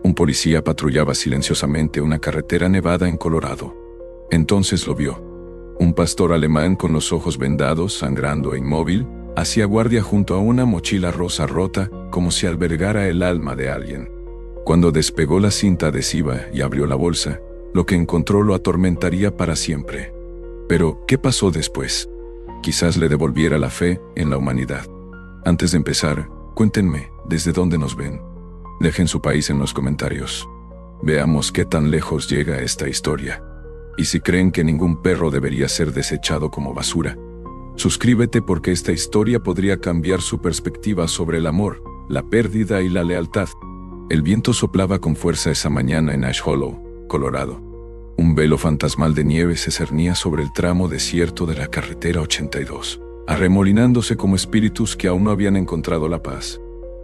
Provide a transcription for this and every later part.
Un policía patrullaba silenciosamente una carretera nevada en Colorado. Entonces lo vio. Un pastor alemán con los ojos vendados, sangrando e inmóvil, hacía guardia junto a una mochila rosa rota, como si albergara el alma de alguien. Cuando despegó la cinta adhesiva y abrió la bolsa, lo que encontró lo atormentaría para siempre. Pero, ¿qué pasó después? Quizás le devolviera la fe en la humanidad. Antes de empezar, cuéntenme, ¿desde dónde nos ven? Dejen su país en los comentarios. Veamos qué tan lejos llega esta historia. Y si creen que ningún perro debería ser desechado como basura, suscríbete porque esta historia podría cambiar su perspectiva sobre el amor, la pérdida y la lealtad. El viento soplaba con fuerza esa mañana en Ash Hollow, Colorado. Un velo fantasmal de nieve se cernía sobre el tramo desierto de la carretera 82, arremolinándose como espíritus que aún no habían encontrado la paz.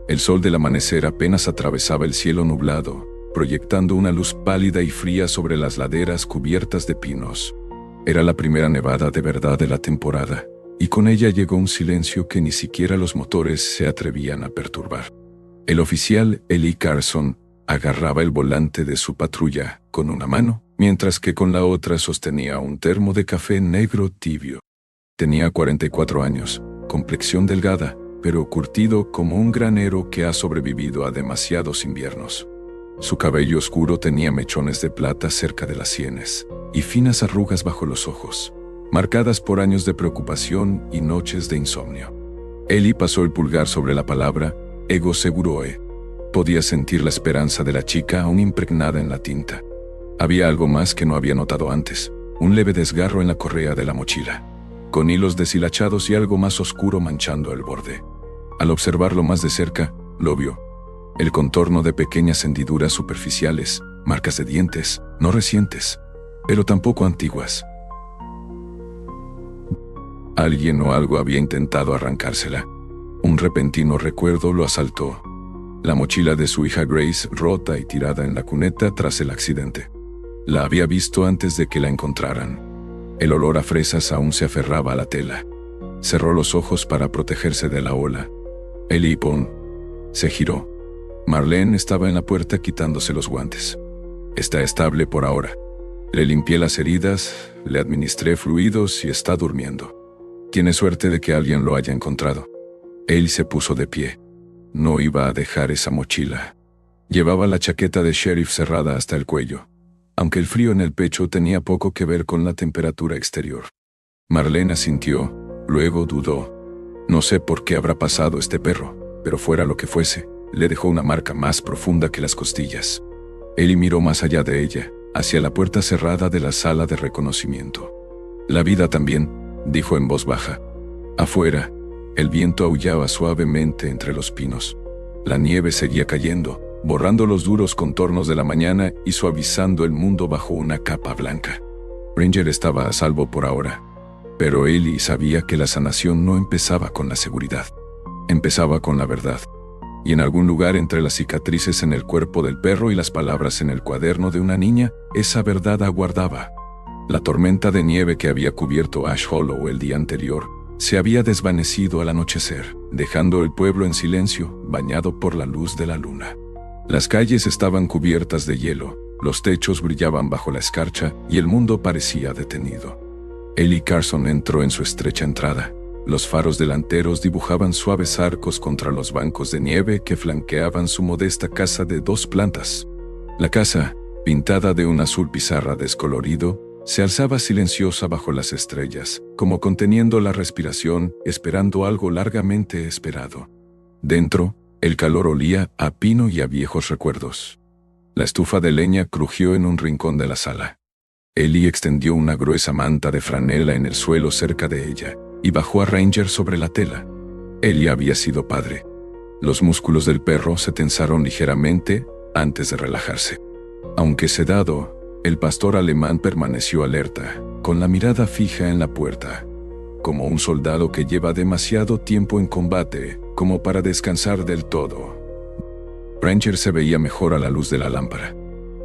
El sol del amanecer apenas atravesaba el cielo nublado, proyectando una luz pálida y fría sobre las laderas cubiertas de pinos. Era la primera nevada de verdad de la temporada, y con ella llegó un silencio que ni siquiera los motores se atrevían a perturbar. El oficial Eli Carson agarraba el volante de su patrulla con una mano, mientras que con la otra sostenía un termo de café negro tibio. Tenía 44 años, complexión delgada, pero curtido como un granero que ha sobrevivido a demasiados inviernos. Su cabello oscuro tenía mechones de plata cerca de las sienes y finas arrugas bajo los ojos, marcadas por años de preocupación y noches de insomnio. Eli pasó el pulgar sobre la palabra Ego Seguroe. Podía sentir la esperanza de la chica aún impregnada en la tinta. Había algo más que no había notado antes, un leve desgarro en la correa de la mochila, con hilos deshilachados y algo más oscuro manchando el borde. Al observarlo más de cerca, lo vio. El contorno de pequeñas hendiduras superficiales, marcas de dientes, no recientes, pero tampoco antiguas. Alguien o algo había intentado arrancársela. Un repentino recuerdo lo asaltó. La mochila de su hija Grace, rota y tirada en la cuneta tras el accidente. La había visto antes de que la encontraran. El olor a fresas aún se aferraba a la tela. Cerró los ojos para protegerse de la ola. Eli Pon se giró. Marlene estaba en la puerta quitándose los guantes. Está estable por ahora. Le limpié las heridas, le administré fluidos y está durmiendo. Tiene suerte de que alguien lo haya encontrado. Él se puso de pie. No iba a dejar esa mochila. Llevaba la chaqueta de sheriff cerrada hasta el cuello, aunque el frío en el pecho tenía poco que ver con la temperatura exterior. Marlene asintió, luego dudó. No sé por qué habrá pasado este perro, pero fuera lo que fuese, le dejó una marca más profunda que las costillas. Eli miró más allá de ella, hacia la puerta cerrada de la sala de reconocimiento. La vida también, dijo en voz baja. Afuera, el viento aullaba suavemente entre los pinos. La nieve seguía cayendo, borrando los duros contornos de la mañana y suavizando el mundo bajo una capa blanca. Ranger estaba a salvo por ahora, pero Eli sabía que la sanación no empezaba con la seguridad. Empezaba con la verdad. Y en algún lugar entre las cicatrices en el cuerpo del perro y las palabras en el cuaderno de una niña, esa verdad aguardaba. La tormenta de nieve que había cubierto Ash Hollow el día anterior se había desvanecido al anochecer, dejando el pueblo en silencio, bañado por la luz de la luna. Las calles estaban cubiertas de hielo, los techos brillaban bajo la escarcha y el mundo parecía detenido. Eli Carson entró en su estrecha entrada. Los faros delanteros dibujaban suaves arcos contra los bancos de nieve que flanqueaban su modesta casa de 2 plantas. La casa, pintada de un azul pizarra descolorido, se alzaba silenciosa bajo las estrellas, como conteniendo la respiración, esperando algo largamente esperado. Dentro, el calor olía a pino y a viejos recuerdos. La estufa de leña crujió en un rincón de la sala. Eli extendió una gruesa manta de franela en el suelo cerca de ella y bajó a Ranger sobre la tela. Eli había sido padre. Los músculos del perro se tensaron ligeramente antes de relajarse. Aunque sedado, el pastor alemán permaneció alerta, con la mirada fija en la puerta, como un soldado que lleva demasiado tiempo en combate, como para descansar del todo. Ranger se veía mejor a la luz de la lámpara.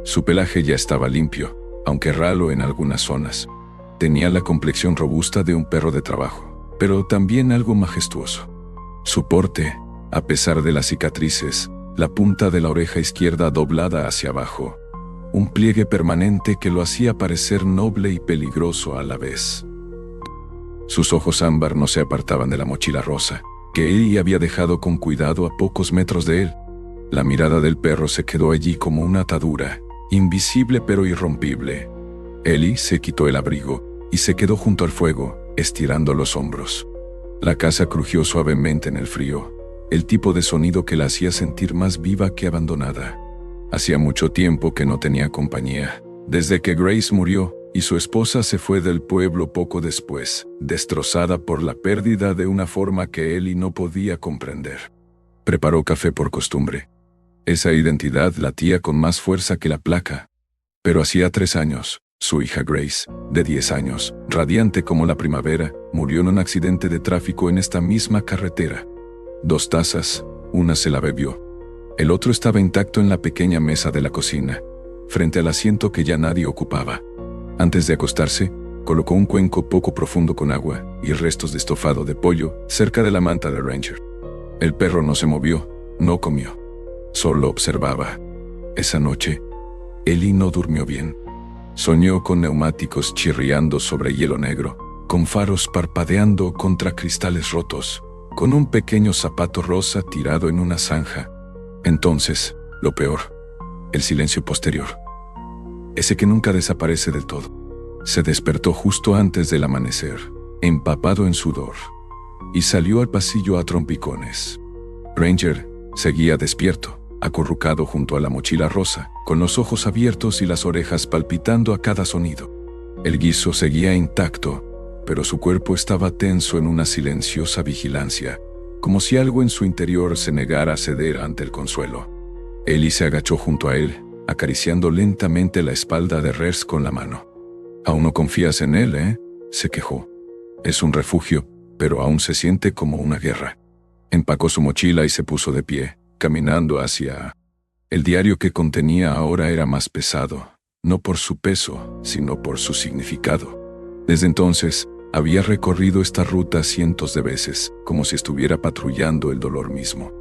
Su pelaje ya estaba limpio, aunque ralo en algunas zonas. Tenía la complexión robusta de un perro de trabajo, pero también algo majestuoso. Su porte, a pesar de las cicatrices, la punta de la oreja izquierda doblada hacia abajo, un pliegue permanente que lo hacía parecer noble y peligroso a la vez. Sus ojos ámbar no se apartaban de la mochila rosa, que Ellie había dejado con cuidado a pocos metros de él. La mirada del perro se quedó allí como una atadura, invisible pero irrompible. Ellie se quitó el abrigo y se quedó junto al fuego, estirando los hombros. La casa crujió suavemente en el frío, el tipo de sonido que la hacía sentir más viva que abandonada. Hacía mucho tiempo que no tenía compañía, desde que Grace murió y su esposa se fue del pueblo poco después, destrozada por la pérdida de una forma que Ellie no podía comprender. Preparó café por costumbre. Esa identidad latía con más fuerza que la placa. Pero hacía 3 años, su hija Grace, de 10 años, radiante como la primavera, murió en un accidente de tráfico en esta misma carretera. 2 tazas, una se la bebió. El otro estaba intacto en la pequeña mesa de la cocina, frente al asiento que ya nadie ocupaba. Antes de acostarse, colocó un cuenco poco profundo con agua y restos de estofado de pollo cerca de la manta de Ranger. El perro no se movió, no comió. Solo observaba. Esa noche, Ellie no durmió bien. Soñó con neumáticos chirriando sobre hielo negro, con faros parpadeando contra cristales rotos, con un pequeño zapato rosa tirado en una zanja. Entonces, lo peor, el silencio posterior. Ese que nunca desaparece del todo. Se despertó justo antes del amanecer, empapado en sudor, y salió al pasillo a trompicones. Ranger seguía despierto, acurrucado junto a la mochila rosa, con los ojos abiertos y las orejas palpitando a cada sonido. El guiso seguía intacto, pero su cuerpo estaba tenso en una silenciosa vigilancia, como si algo en su interior se negara a ceder ante el consuelo. Ellie se agachó junto a él, acariciando lentamente la espalda de Rers con la mano. «¿Aún no confías en él, eh?», se quejó. «Es un refugio, pero aún se siente como una guerra». Empacó su mochila y se puso de pie, caminando hacia... El diario que contenía ahora era más pesado, no por su peso, sino por su significado. Desde entonces, había recorrido esta ruta cientos de veces, como si estuviera patrullando el dolor mismo.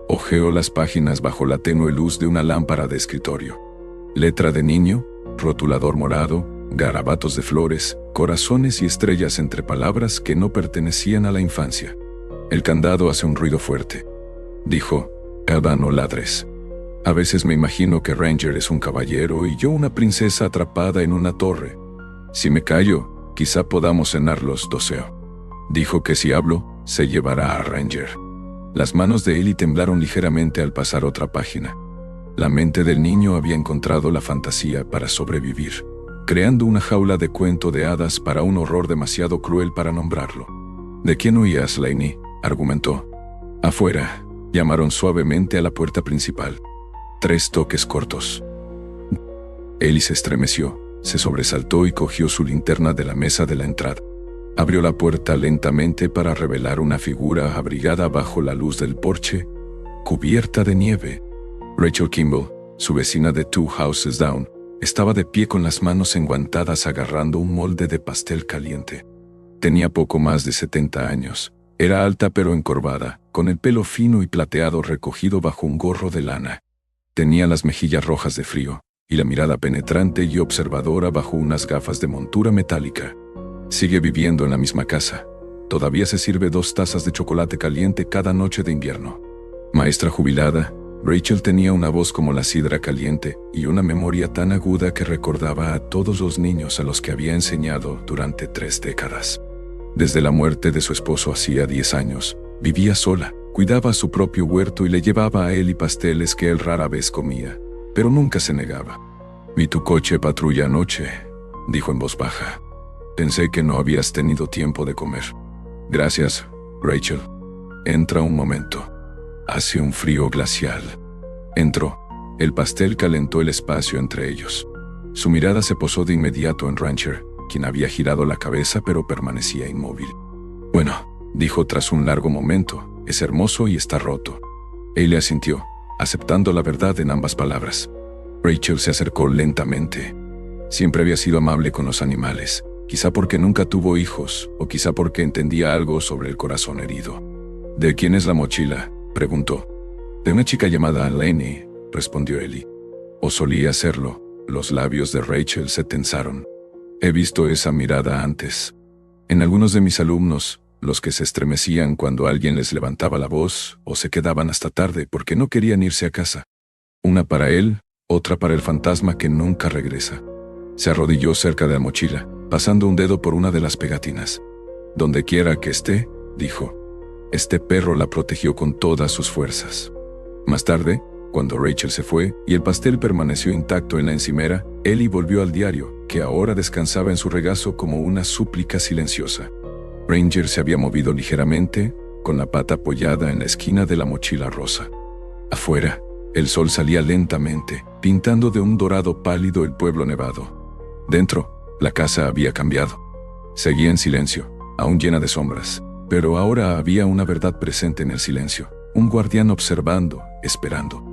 Hojeó las páginas bajo la tenue luz de una lámpara de escritorio. Letra de niño, rotulador morado, garabatos de flores, corazones y estrellas entre palabras que no pertenecían a la infancia. «El candado hace un ruido fuerte», dijo. «Elba, no ladres. A veces me imagino que Ranger es un caballero y yo una princesa atrapada en una torre. Si me callo, quizá podamos cenar los 12. Dijo que si hablo, se llevará a Ranger». Las manos de Ellie temblaron ligeramente al pasar otra página. La mente del niño había encontrado la fantasía para sobrevivir, creando una jaula de cuento de hadas para un horror demasiado cruel para nombrarlo. «¿De quién huías, Lainey?», argumentó. «Afuera», llamaron suavemente a la puerta principal. 3 toques cortos. Ellie se estremeció, se sobresaltó y cogió su linterna de la mesa de la entrada. Abrió la puerta lentamente para revelar una figura abrigada bajo la luz del porche, cubierta de nieve. Rachel Kimball, su vecina de 2 houses down, estaba de pie con las manos enguantadas agarrando un molde de pastel caliente. Tenía poco más de 70 años. Era alta pero encorvada, con el pelo fino y plateado recogido bajo un gorro de lana. Tenía las mejillas rojas de frío, y la mirada penetrante y observadora bajo unas gafas de montura metálica. Sigue viviendo en la misma casa. Todavía se sirve 2 tazas de chocolate caliente cada noche de invierno. Maestra jubilada, Rachel tenía una voz como la sidra caliente y una memoria tan aguda que recordaba a todos los niños a los que había enseñado durante 3 décadas. Desde la muerte de su esposo hacía 10 años, vivía sola, cuidaba su propio huerto y le llevaba a Ellie pasteles que él rara vez comía, pero nunca se negaba. «Vi tu coche patrulla anoche», dijo en voz baja. «Pensé que no habías tenido tiempo de comer». «Gracias, Rachel. Entra un momento. Hace un frío glacial». Entró. El pastel calentó el espacio entre ellos. Su mirada se posó de inmediato en Ranger, quien había girado la cabeza pero permanecía inmóvil. «Bueno», dijo tras un largo momento, «es hermoso y está roto». Él asintió, aceptando la verdad en ambas palabras. Rachel se acercó lentamente. Siempre había sido amable con los animales, quizá porque nunca tuvo hijos, o quizá porque entendía algo sobre el corazón herido. «¿De quién es la mochila?», preguntó. De una chica llamada Lenny, respondió Ellie. O solía hacerlo. Los labios de Rachel se tensaron. He visto esa mirada antes. En algunos de mis alumnos, los que se estremecían cuando alguien les levantaba la voz o se quedaban hasta tarde porque no querían irse a casa. Una para él, otra para el fantasma que nunca regresa. Se arrodilló cerca de la mochila, pasando un dedo por una de las pegatinas. Donde quiera que esté, dijo. Este perro la protegió con todas sus fuerzas. Más tarde, cuando Rachel se fue y el pastel permaneció intacto en la encimera, Ellie volvió al diario, que ahora descansaba en su regazo como una súplica silenciosa. Ranger se había movido ligeramente, con la pata apoyada en la esquina de la mochila rosa. Afuera, el sol salía lentamente, pintando de un dorado pálido el pueblo nevado. Dentro, la casa había cambiado. Seguía en silencio, aún llena de sombras, pero ahora había una verdad presente en el silencio, un guardián observando, esperando.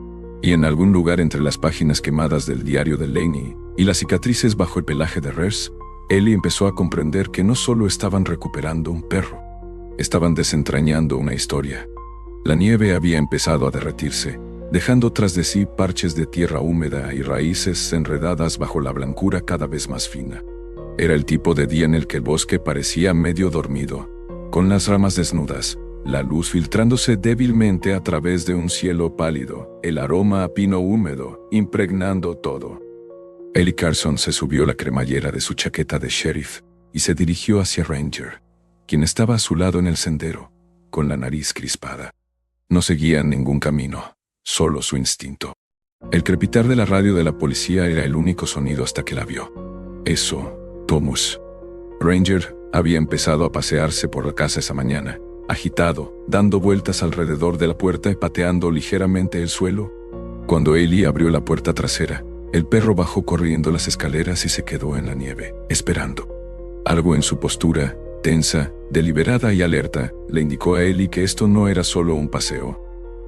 Y en algún lugar entre las páginas quemadas del diario de Laney y las cicatrices bajo el pelaje de Rers, Ellie empezó a comprender que no solo estaban recuperando un perro, estaban desentrañando una historia. La nieve había empezado a derretirse, dejando tras de sí parches de tierra húmeda y raíces enredadas bajo la blancura cada vez más fina. Era el tipo de día en el que el bosque parecía medio dormido, con las ramas desnudas, la luz filtrándose débilmente a través de un cielo pálido, el aroma a pino húmedo, impregnando todo. Ellie Carson se subió la cremallera de su chaqueta de sheriff y se dirigió hacia Ranger, quien estaba a su lado en el sendero, con la nariz crispada. No seguía ningún camino, solo su instinto. El crepitar de la radio de la policía era el único sonido hasta que la vio. Eso, Thomas. Ranger había empezado a pasearse por la casa esa mañana, agitado, dando vueltas alrededor de la puerta y pateando ligeramente el suelo. Cuando Ellie abrió la puerta trasera, el perro bajó corriendo las escaleras y se quedó en la nieve, esperando. Algo en su postura, tensa, deliberada y alerta, le indicó a Ellie que esto no era solo un paseo.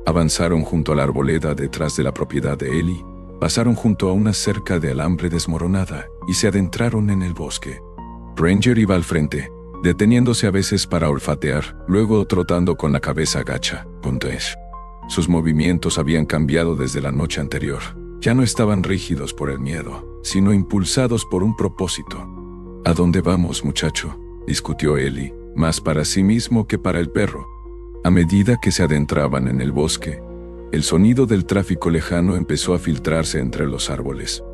Avanzaron junto a la arboleda detrás de la propiedad de Ellie, pasaron junto a una cerca de alambre desmoronada y se adentraron en el bosque. Ranger iba al frente, deteniéndose a veces para olfatear, luego trotando con la cabeza agacha. Sus movimientos habían cambiado desde la noche anterior. Ya no estaban rígidos por el miedo, sino impulsados por un propósito. ¿A dónde vamos, muchacho?, discutió Ellie, más para sí mismo que para el perro. A medida que se adentraban en el bosque, el sonido del tráfico lejano empezó a filtrarse entre los árboles.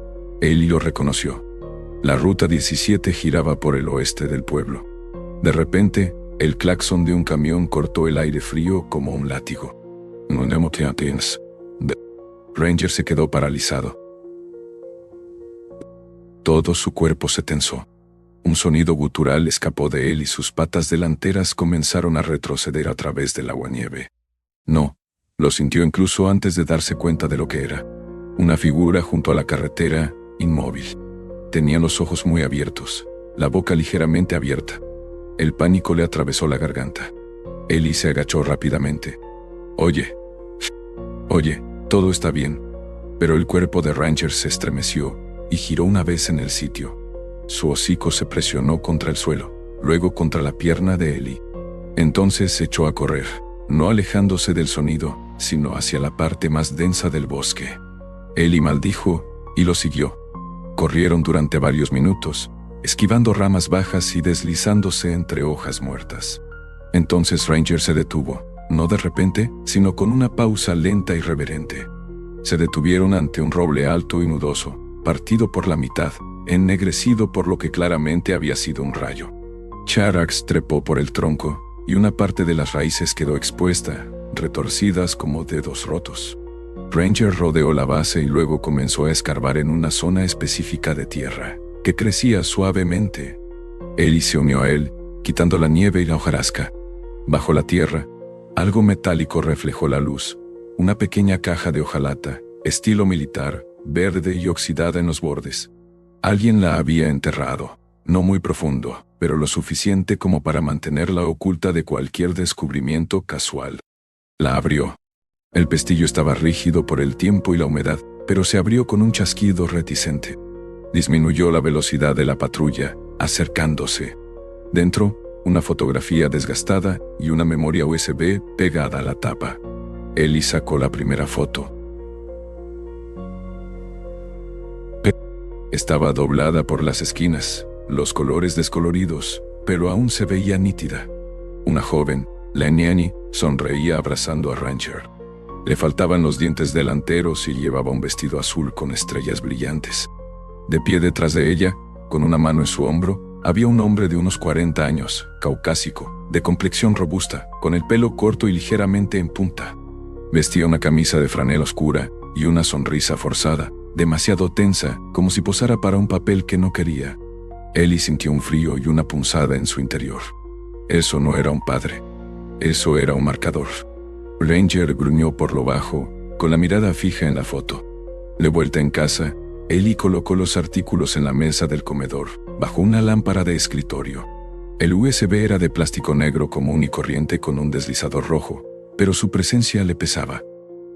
Ellie lo reconoció. La ruta 17 giraba por el oeste del pueblo. De repente, el claxon de un camión cortó el aire frío como un látigo. Ranger se quedó paralizado. Todo su cuerpo se tensó. Un sonido gutural escapó de él y sus patas delanteras comenzaron a retroceder a través del aguanieve. No, lo sintió incluso antes de darse cuenta de lo que era. Una figura junto a la carretera, inmóvil. Tenía los ojos muy abiertos, la boca ligeramente abierta. El pánico le atravesó la garganta. Ellie se agachó rápidamente. Oye, todo está bien. Pero el cuerpo de Ranger se estremeció y giró una vez en el sitio. Su hocico se presionó contra el suelo, luego contra la pierna de Ellie. Entonces se echó a correr, no alejándose del sonido, sino hacia la parte más densa del bosque. Ellie maldijo y lo siguió. Corrieron durante varios minutos, esquivando ramas bajas y deslizándose entre hojas muertas. Entonces Ranger se detuvo, no de repente, sino con una pausa lenta y reverente. Se detuvieron ante un roble alto y nudoso, partido por la mitad, ennegrecido por lo que claramente había sido un rayo. Charax trepó por el tronco, y una parte de las raíces quedó expuesta, retorcidas como dedos rotos. Ranger rodeó la base y luego comenzó a escarbar en una zona específica de tierra, que crecía suavemente. Ellie se unió a él, quitando la nieve y la hojarasca. Bajo la tierra, algo metálico reflejó la luz, una pequeña caja de hojalata, estilo militar, verde y oxidada en los bordes. Alguien la había enterrado, no muy profundo, pero lo suficiente como para mantenerla oculta de cualquier descubrimiento casual. La abrió. El pestillo estaba rígido por el tiempo y la humedad, pero se abrió con un chasquido reticente. Disminuyó la velocidad de la patrulla, acercándose. Dentro, una fotografía desgastada y una memoria USB pegada a la tapa. Ellie sacó la primera foto. Estaba doblada por las esquinas, los colores descoloridos, pero aún se veía nítida. Una joven, Lenny, sonreía abrazando a Ranger. Le faltaban los dientes delanteros y llevaba un vestido azul con estrellas brillantes. De pie detrás de ella, con una mano en su hombro, había un hombre de unos 40 años, caucásico, de complexión robusta, con el pelo corto y ligeramente en punta. Vestía una camisa de franela oscura y una sonrisa forzada, demasiado tensa, como si posara para un papel que no quería. Ellie sintió un frío y una punzada en su interior. Eso no era un padre. Eso era un marcador. Ranger gruñó por lo bajo, con la mirada fija en la foto. De vuelta en casa, Ellie colocó los artículos en la mesa del comedor, bajo una lámpara de escritorio. El USB era de plástico negro común y corriente con un deslizador rojo, pero su presencia le pesaba.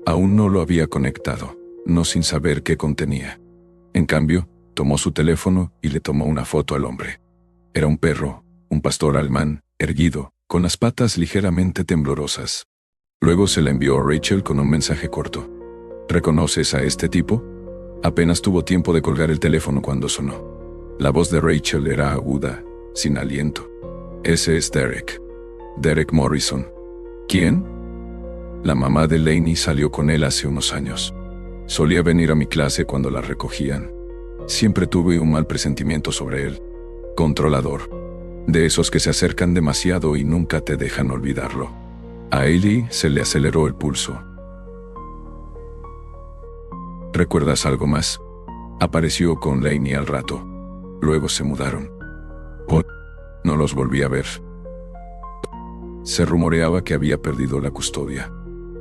Aún no lo había conectado, no sin saber qué contenía. En cambio, tomó su teléfono y le tomó una foto al hombre. Era un perro, un pastor alemán, erguido, con las patas ligeramente temblorosas. Luego se la envió a Rachel con un mensaje corto. ¿Reconoces a este tipo? Apenas tuvo tiempo de colgar el teléfono cuando sonó. La voz de Rachel era aguda, sin aliento. Ese es Derek. Derek Morrison. ¿Quién? La mamá de Lainey salió con él hace unos años. Solía venir a mi clase cuando la recogían. Siempre tuve un mal presentimiento sobre él. Controlador. De esos que se acercan demasiado y nunca te dejan olvidarlo. A Ellie se le aceleró el pulso. ¿Recuerdas algo más? Apareció con Lainey al rato. Luego se mudaron. No los volví a ver. Se rumoreaba que había perdido la custodia.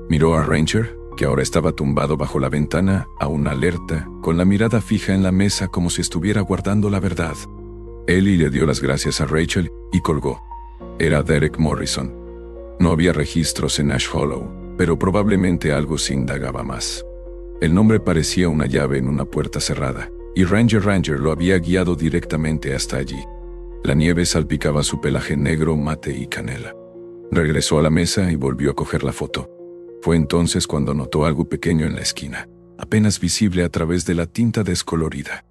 Miró a Ranger, que ahora estaba tumbado bajo la ventana, aún alerta, con la mirada fija en la mesa como si estuviera guardando la verdad. Ellie le dio las gracias a Rachel y colgó. Era Derek Morrison. No había registros en Ash Hollow, pero probablemente algo se indagaba más. El nombre parecía una llave en una puerta cerrada, y Ranger lo había guiado directamente hasta allí. La nieve salpicaba su pelaje negro, mate y canela. Regresó a la mesa y volvió a coger la foto. Fue entonces cuando notó algo pequeño en la esquina, apenas visible a través de la tinta descolorida.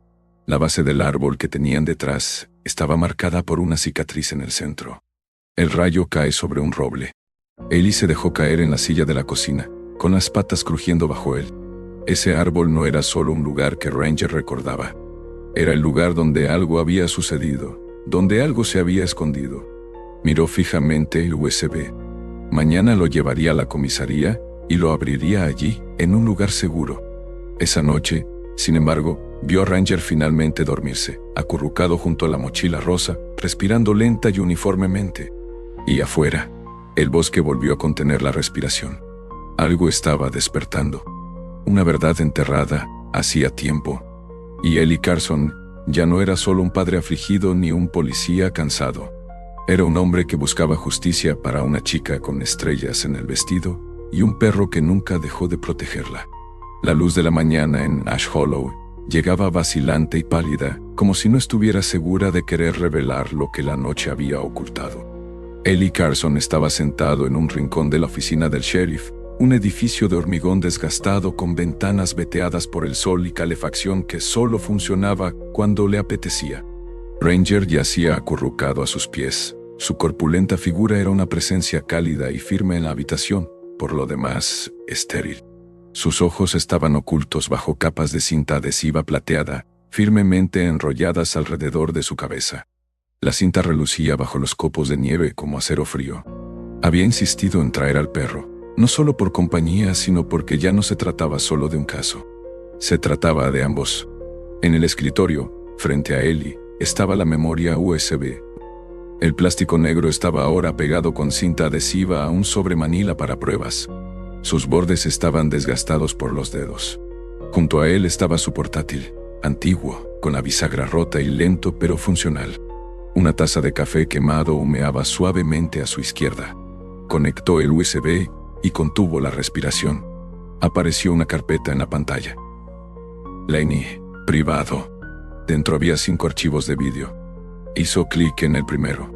La base del árbol que tenían detrás estaba marcada por una cicatriz en el centro. El rayo cae sobre un roble. Ellie se dejó caer en la silla de la cocina, con las patas crujiendo bajo él. Ese árbol no era solo un lugar que Ranger recordaba. Era el lugar donde algo había sucedido, donde algo se había escondido. Miró fijamente el USB. Mañana lo llevaría a la comisaría y lo abriría allí, en un lugar seguro. Esa noche, sin embargo, vio a Ranger finalmente dormirse, acurrucado junto a la mochila rosa, respirando lenta y uniformemente. Y afuera, el bosque volvió a contener la respiración. Algo estaba despertando. Una verdad enterrada hacía tiempo. Y Ellie Carson ya no era solo un padre afligido ni un policía cansado. Era un hombre que buscaba justicia para una chica con estrellas en el vestido y un perro que nunca dejó de protegerla. La luz de la mañana en Ash Hollow llegaba vacilante y pálida, como si no estuviera segura de querer revelar lo que la noche había ocultado. Ellie Carson estaba sentado en un rincón de la oficina del sheriff, un edificio de hormigón desgastado con ventanas veteadas por el sol y calefacción que solo funcionaba cuando le apetecía. Ranger yacía acurrucado a sus pies. Su corpulenta figura era una presencia cálida y firme en la habitación, por lo demás, estéril. Sus ojos estaban ocultos bajo capas de cinta adhesiva plateada, firmemente enrolladas alrededor de su cabeza. La cinta relucía bajo los copos de nieve como acero frío. Había insistido en traer al perro, no solo por compañía, sino porque ya no se trataba solo de un caso. Se trataba de ambos. En el escritorio, frente a Ellie, estaba la memoria USB. El plástico negro estaba ahora pegado con cinta adhesiva a un sobremanila para pruebas. Sus bordes estaban desgastados por los dedos. Junto a él estaba su portátil, antiguo, con la bisagra rota y lento pero funcional. Una taza de café quemado humeaba suavemente a su izquierda. Conectó el USB y contuvo la respiración. Apareció una carpeta en la pantalla. Lainey, privado. Dentro había 5 archivos de vídeo. Hizo clic en el primero.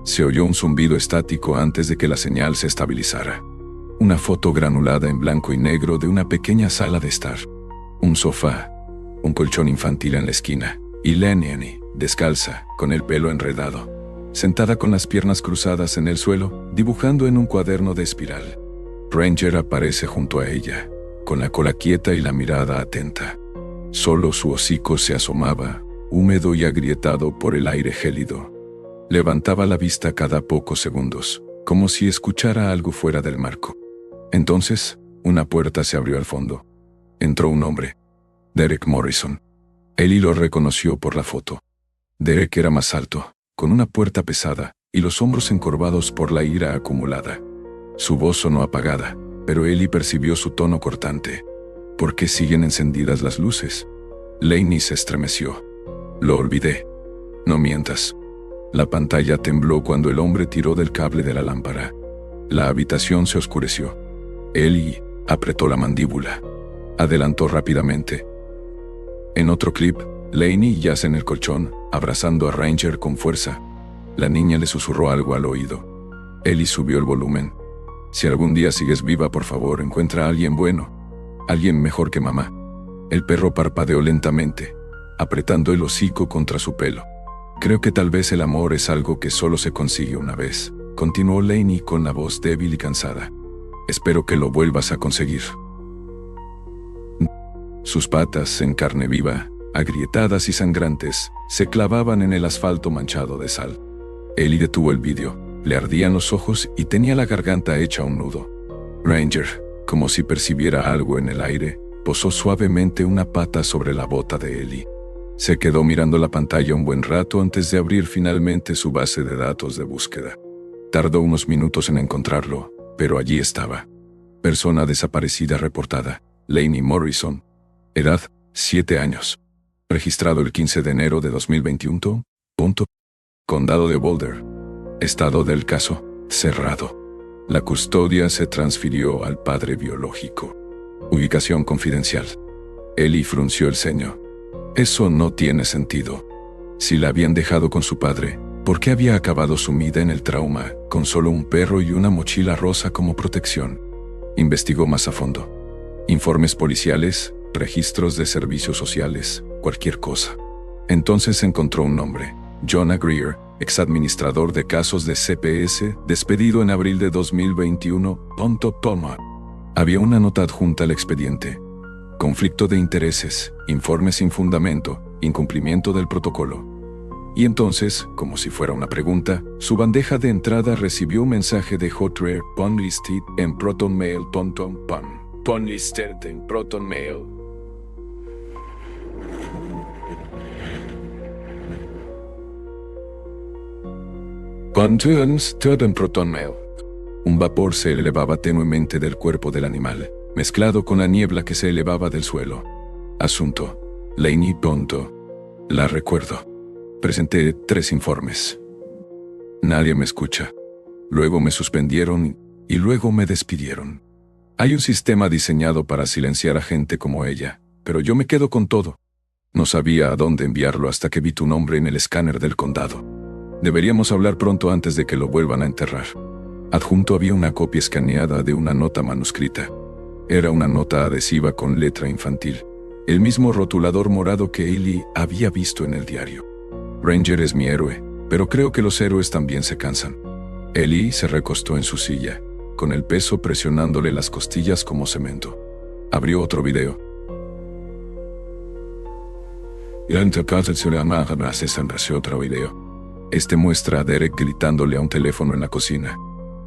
Se oyó un zumbido estático antes de que la señal se estabilizara. Una foto granulada en blanco y negro de una pequeña sala de estar. Un sofá, un colchón infantil en la esquina, y Lenny, descalza, con el pelo enredado, sentada con las piernas cruzadas en el suelo, dibujando en un cuaderno de espiral. Ranger aparece junto a ella, con la cola quieta y la mirada atenta. Solo su hocico se asomaba, húmedo y agrietado por el aire gélido. Levantaba la vista cada pocos segundos, como si escuchara algo fuera del marco. Entonces, una puerta se abrió al fondo. Entró un hombre. Derek Morrison. Ellie lo reconoció por la foto. Derek era más alto, con una puerta pesada y los hombros encorvados por la ira acumulada. Su voz sonó apagada, pero Ellie percibió su tono cortante. ¿Por qué siguen encendidas las luces? Lainey se estremeció. Lo olvidé. No mientas. La pantalla tembló cuando el hombre tiró del cable de la lámpara. La habitación se oscureció. Ellie apretó la mandíbula. Adelantó rápidamente. En otro clip, Lainey yace en el colchón, abrazando a Ranger con fuerza. La niña le susurró algo al oído. Ellie subió el volumen. Si algún día sigues viva, por favor, encuentra a alguien bueno. Alguien mejor que mamá. El perro parpadeó lentamente, apretando el hocico contra su pelo. Creo que tal vez el amor es algo que solo se consigue una vez, continuó Lainey con la voz débil y cansada. Espero que lo vuelvas a conseguir. Sus patas, en carne viva, agrietadas y sangrantes, se clavaban en el asfalto manchado de sal. Ellie detuvo el vídeo, le ardían los ojos y tenía la garganta hecha un nudo. Ranger, como si percibiera algo en el aire, posó suavemente una pata sobre la bota de Ellie. Se quedó mirando la pantalla un buen rato antes de abrir finalmente su base de datos de búsqueda. Tardó unos minutos en encontrarlo, pero allí estaba. Persona desaparecida reportada, Lainey Morrison. Edad, 7 años. Registrado el 15 de enero de 2021. Condado de Boulder. Estado del caso, cerrado. La custodia se transfirió al padre biológico. Ubicación confidencial. Ellie frunció el ceño. Eso no tiene sentido. Si la habían dejado con su padre, ¿por qué había acabado sumida en el trauma, con solo un perro y una mochila rosa como protección? Investigó más a fondo. Informes policiales, registros de servicios sociales, cualquier cosa. Entonces encontró un nombre. Jonah Greer, exadministrador de casos de CPS, despedido en abril de 2021. Toma. Había una nota adjunta al expediente. Conflicto de intereses, informe sin fundamento, incumplimiento del protocolo. Y entonces, como si fuera una pregunta, su bandeja de entrada recibió un mensaje de Hotwire listed en ProtonMail. Listed en ProtonMail. Listed en ProtonMail. Un vapor se elevaba tenuemente del cuerpo del animal, mezclado con la niebla que se elevaba del suelo. Asunto. Lainey. La recuerdo. Presenté 3 informes. Nadie me escucha. Luego me suspendieron y luego me despidieron. Hay un sistema diseñado para silenciar a gente como ella, pero yo me quedo con todo. No sabía a dónde enviarlo hasta que vi tu nombre en el escáner del condado. Deberíamos hablar pronto antes de que lo vuelvan a enterrar. Adjunto había una copia escaneada de una nota manuscrita. Era una nota adhesiva con letra infantil, el mismo rotulador morado que Ellie había visto en el diario. Ranger es mi héroe, pero creo que los héroes también se cansan. Ellie se recostó en su silla, con el peso presionándole las costillas como cemento. Abrió otro video. Otro video. Este muestra a Derek gritándole a un teléfono en la cocina.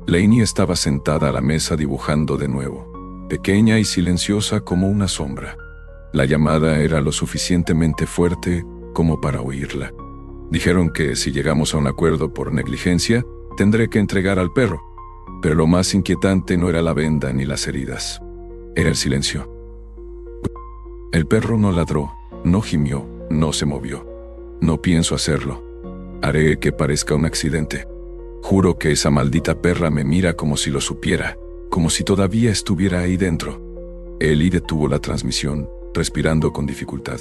Lainey estaba sentada a la mesa dibujando de nuevo, pequeña y silenciosa como una sombra. La llamada era lo suficientemente fuerte como para oírla. Dijeron que si llegamos a un acuerdo por negligencia, tendré que entregar al perro. Pero lo más inquietante no era la venda ni las heridas. Era el silencio. El perro no ladró, no gimió, no se movió. No pienso hacerlo. Haré que parezca un accidente. Juro que esa maldita perra me mira como si lo supiera, como si todavía estuviera ahí dentro. Ellie detuvo la transmisión, respirando con dificultad.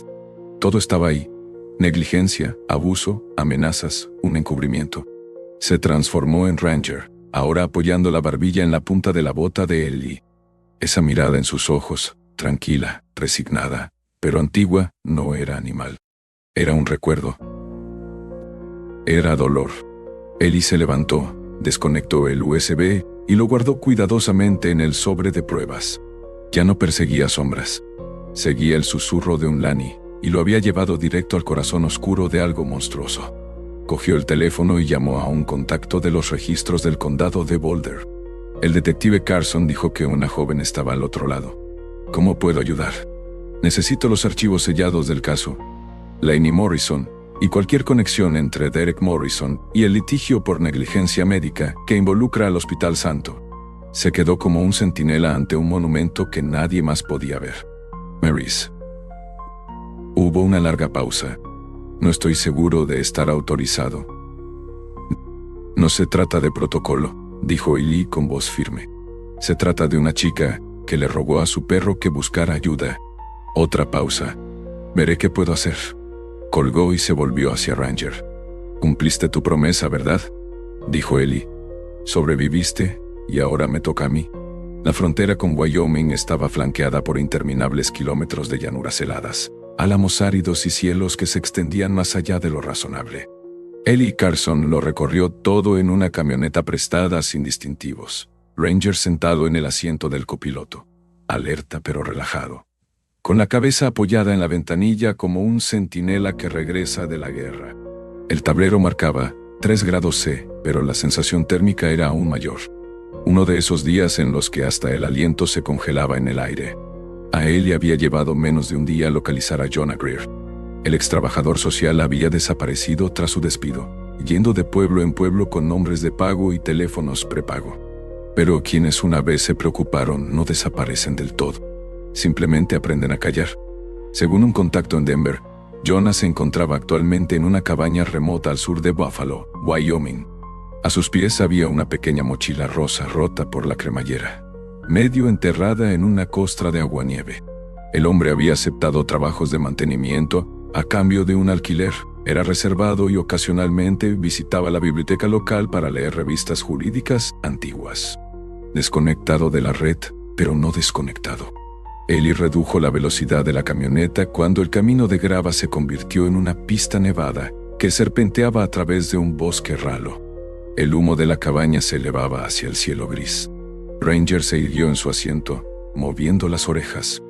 Todo estaba ahí. Negligencia, abuso, amenazas, un encubrimiento. Se transformó en Ranger, ahora apoyando la barbilla en la punta de la bota de Ellie. Esa mirada en sus ojos, tranquila, resignada, pero antigua, no era animal. Era un recuerdo. Era dolor. Ellie se levantó, desconectó el USB y lo guardó cuidadosamente en el sobre de pruebas. Ya no perseguía sombras. Seguía el susurro de un Lani, y lo había llevado directo al corazón oscuro de algo monstruoso. Cogió el teléfono y llamó a un contacto de los registros del condado de Boulder. El detective Carson dijo que una joven estaba al otro lado. ¿Cómo puedo ayudar? Necesito los archivos sellados del caso. Lainey Morrison, y cualquier conexión entre Derek Morrison y el litigio por negligencia médica que involucra al Hospital Santo. Se quedó como un centinela ante un monumento que nadie más podía ver. Maurice. Hubo una larga pausa. No estoy seguro de estar autorizado. No se trata de protocolo, dijo Ellie con voz firme. Se trata de una chica que le rogó a su perro que buscara ayuda. Otra pausa. Veré qué puedo hacer. Colgó y se volvió hacia Ranger. Cumpliste tu promesa, ¿verdad? Dijo Ellie. Sobreviviste, y ahora me toca a mí. La frontera con Wyoming estaba flanqueada por interminables kilómetros de llanuras heladas, álamos áridos y cielos que se extendían más allá de lo razonable. Ellie Carson lo recorrió todo en una camioneta prestada sin distintivos. Ranger sentado en el asiento del copiloto, alerta pero relajado, con la cabeza apoyada en la ventanilla como un centinela que regresa de la guerra. El tablero marcaba 3 grados C, pero la sensación térmica era aún mayor. Uno de esos días en los que hasta el aliento se congelaba en el aire. A él le había llevado menos de un día localizar a Jonah Greer. El ex trabajador social había desaparecido tras su despido, yendo de pueblo en pueblo con nombres de pago y teléfonos prepago. Pero quienes una vez se preocuparon no desaparecen del todo. Simplemente aprenden a callar. Según un contacto en Denver, Jonah se encontraba actualmente en una cabaña remota al sur de Buffalo, Wyoming. A sus pies había una pequeña mochila rosa rota por la cremallera, medio enterrada en una costra de aguanieve. El hombre había aceptado trabajos de mantenimiento a cambio de un alquiler. Era reservado y ocasionalmente visitaba la biblioteca local para leer revistas jurídicas antiguas. Desconectado de la red, pero no desconectado. Ellie redujo la velocidad de la camioneta cuando el camino de grava se convirtió en una pista nevada que serpenteaba a través de un bosque ralo. El humo de la cabaña se elevaba hacia el cielo gris. Ranger se irguió en su asiento, moviendo las orejas.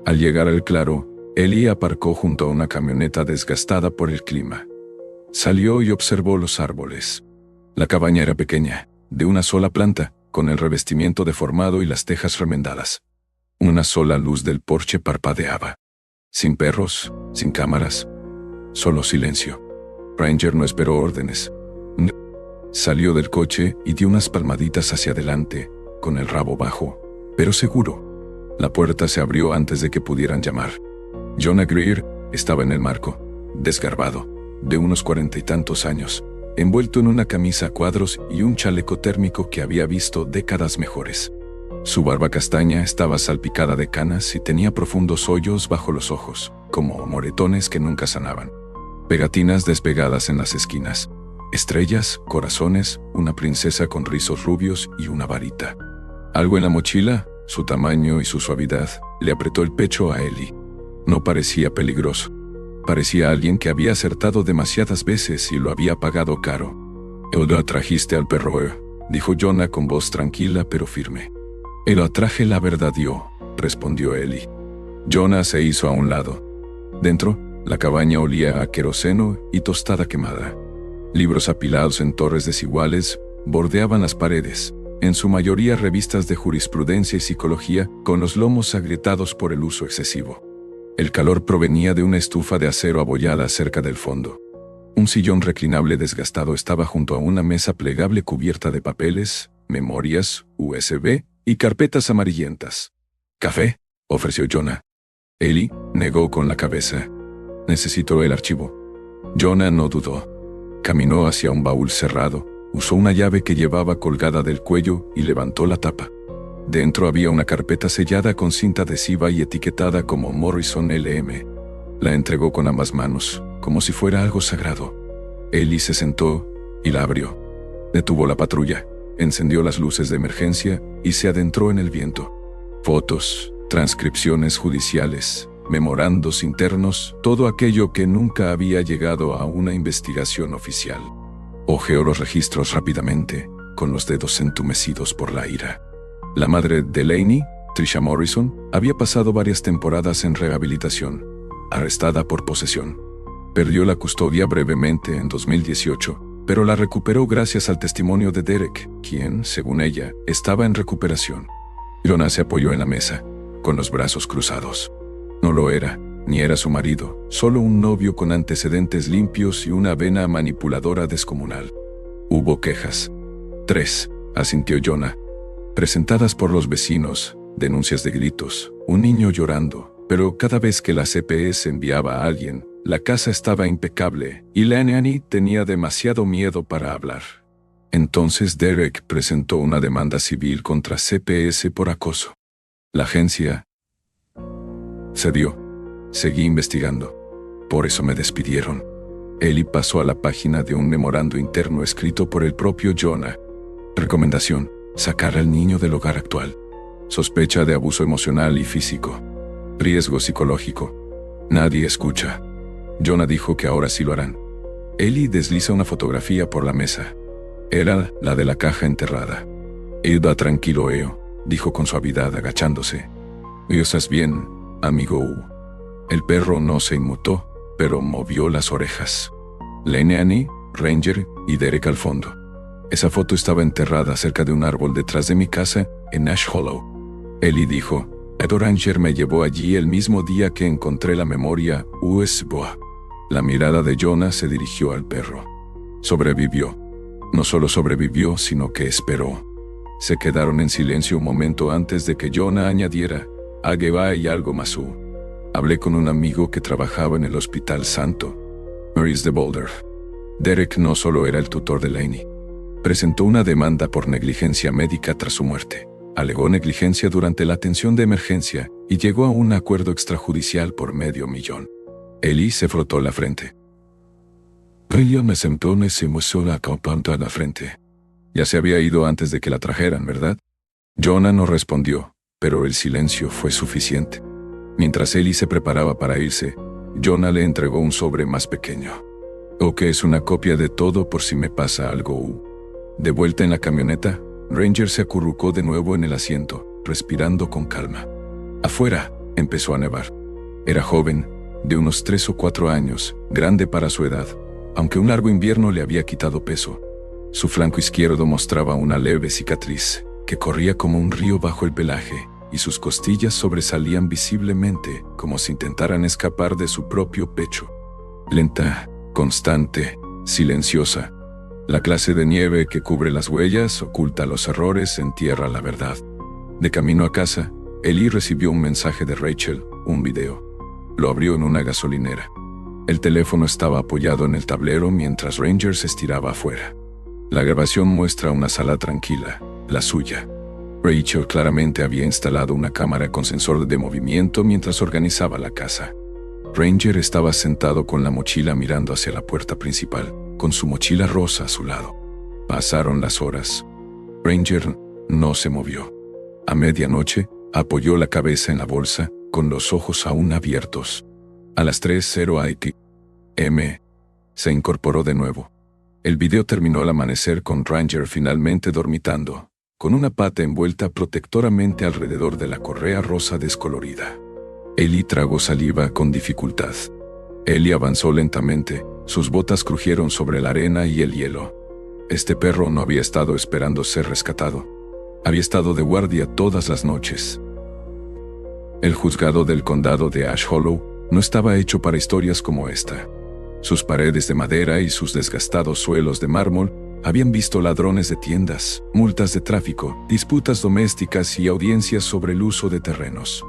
Al llegar al claro, Ellie aparcó junto a una camioneta desgastada por el clima. Salió y observó los árboles. La cabaña era pequeña, de una sola planta, con el revestimiento deformado y las tejas remendadas. Una sola luz del porche parpadeaba. Sin perros, sin cámaras, solo silencio. Ranger no esperó órdenes. Salió del coche y dio unas palmaditas hacia adelante, con el rabo bajo, pero seguro. La puerta se abrió antes de que pudieran llamar. Jonah Greer estaba en el marco, desgarbado, de unos 40 y tantos años, envuelto en una camisa a cuadros y un chaleco térmico que había visto décadas mejores. Su barba castaña estaba salpicada de canas y tenía profundos hoyos bajo los ojos, como moretones que nunca sanaban. Pegatinas despegadas en las esquinas. Estrellas, corazones, una princesa con rizos rubios y una varita. Algo en la mochila, su tamaño y su suavidad, le apretó el pecho a Ellie. No parecía peligroso. Parecía alguien que había acertado demasiadas veces y lo había pagado caro. «Lo atrajiste al perro», dijo Jonah con voz tranquila pero firme. «Lo atraje la verdad yo», respondió Ellie. Jonah se hizo a un lado. Dentro, la cabaña olía a queroseno y tostada quemada. Libros apilados en torres desiguales bordeaban las paredes, en su mayoría revistas de jurisprudencia y psicología con los lomos agrietados por el uso excesivo. El calor provenía de una estufa de acero abollada cerca del fondo. Un sillón reclinable desgastado estaba junto a una mesa plegable cubierta de papeles, memorias, USB y carpetas amarillentas. «¿Café?», ofreció Jonah. Ellie negó con la cabeza. «Necesito el archivo». Jonah no dudó. Caminó hacia un baúl cerrado, usó una llave que llevaba colgada del cuello y levantó la tapa. Dentro había una carpeta sellada con cinta adhesiva y etiquetada como Morrison LM. La entregó con ambas manos, como si fuera algo sagrado. Ellie se sentó y la abrió. Detuvo la patrulla. encendió las luces de emergencia y se adentró en el viento. Fotos, transcripciones judiciales, memorandos internos, todo aquello que nunca había llegado a una investigación oficial. Hojeó los registros rápidamente, con los dedos entumecidos por la ira. La madre de Lainey, Trisha Morrison, había pasado varias temporadas en rehabilitación, arrestada por posesión. Perdió la custodia brevemente en 2018, pero la recuperó gracias al testimonio de Derek, quien, según ella, estaba en recuperación. Jonah se apoyó en la mesa, con los brazos cruzados. No lo era, ni era su marido, solo un novio con antecedentes limpios y una vena manipuladora descomunal. Hubo quejas. 3, asintió Jonah. Presentadas por los vecinos, denuncias de gritos, un niño llorando, pero cada vez que la CPS enviaba a alguien, la casa estaba impecable y la nanny tenía demasiado miedo para hablar. Entonces Derek presentó una demanda civil contra CPS por acoso. La agencia cedió. Seguí investigando. Por eso me despidieron. Ellie pasó a la página de un memorando interno escrito por el propio Jonah. Recomendación: sacar al niño del hogar actual. Sospecha de abuso emocional y físico. Riesgo psicológico. Nadie escucha. Jonah dijo que ahora sí lo harán. Ellie desliza una fotografía por la mesa. Era la de la caja enterrada. «Ida tranquilo, dijo con suavidad agachándose. «¿Y estás bien, amigo U?» El perro no se inmutó, pero movió las orejas. Lainey, Ranger y Derek al fondo. Esa foto estaba enterrada cerca de un árbol detrás de mi casa, en Ash Hollow. Ellie dijo: «Ed Ranger me llevó allí el mismo día que encontré la memoria USB». La mirada de Jonah se dirigió al perro. Sobrevivió. No solo sobrevivió, sino que esperó. Se quedaron en silencio un momento antes de que Jonah añadiera: «Ageva y algo más. Hablé con un amigo que trabajaba en el Hospital Santo Mary's de Boulder. Derek no solo era el tutor de Lainey. Presentó una demanda por negligencia médica tras su muerte. Alegó negligencia durante la atención de emergencia y llegó a un acuerdo extrajudicial por $500,000. Ellie se frotó la frente. Ella me sentó y se musó la copanta a la frente. Ya se había ido antes de que la trajeran, ¿verdad? Jonah no respondió, pero el silencio fue suficiente. Mientras Ellie se preparaba para irse, Jonah le entregó un sobre más pequeño. «O que es una copia de todo por si me pasa algo. De vuelta en la camioneta, Ranger se acurrucó de nuevo en el asiento, respirando con calma. Afuera, empezó a nevar. Era joven, de unos 3 o 4 años, grande para su edad, aunque un largo invierno le había quitado peso. Su flanco izquierdo mostraba una leve cicatriz, que corría como un río bajo el pelaje, y sus costillas sobresalían visiblemente, como si intentaran escapar de su propio pecho. Lenta, constante, silenciosa. La clase de nieve que cubre las huellas, oculta los errores, entierra la verdad. De camino a casa, Ellie recibió un mensaje de Rachel, un video. Lo abrió en una gasolinera. El teléfono estaba apoyado en el tablero mientras Ranger se estiraba afuera. La grabación muestra una sala tranquila, la suya. Rachel claramente había instalado una cámara con sensor de movimiento mientras organizaba la casa. Ranger estaba sentado con la mochila mirando hacia la puerta principal, con su mochila rosa a su lado. Pasaron las horas. Ranger no se movió. A medianoche, apoyó la cabeza en la bolsa, con los ojos aún abiertos. A las 3:00 AM, se incorporó de nuevo. El video terminó al amanecer con Ranger finalmente dormitando, con una pata envuelta protectoramente alrededor de la correa rosa descolorida. Ellie tragó saliva con dificultad. Ellie avanzó lentamente, sus botas crujieron sobre la arena y el hielo. Este perro no había estado esperando ser rescatado. Había estado de guardia todas las noches. El juzgado del condado de Ash Hollow no estaba hecho para historias como esta. Sus paredes de madera y sus desgastados suelos de mármol habían visto ladrones de tiendas, multas de tráfico, disputas domésticas y audiencias sobre el uso de terrenos.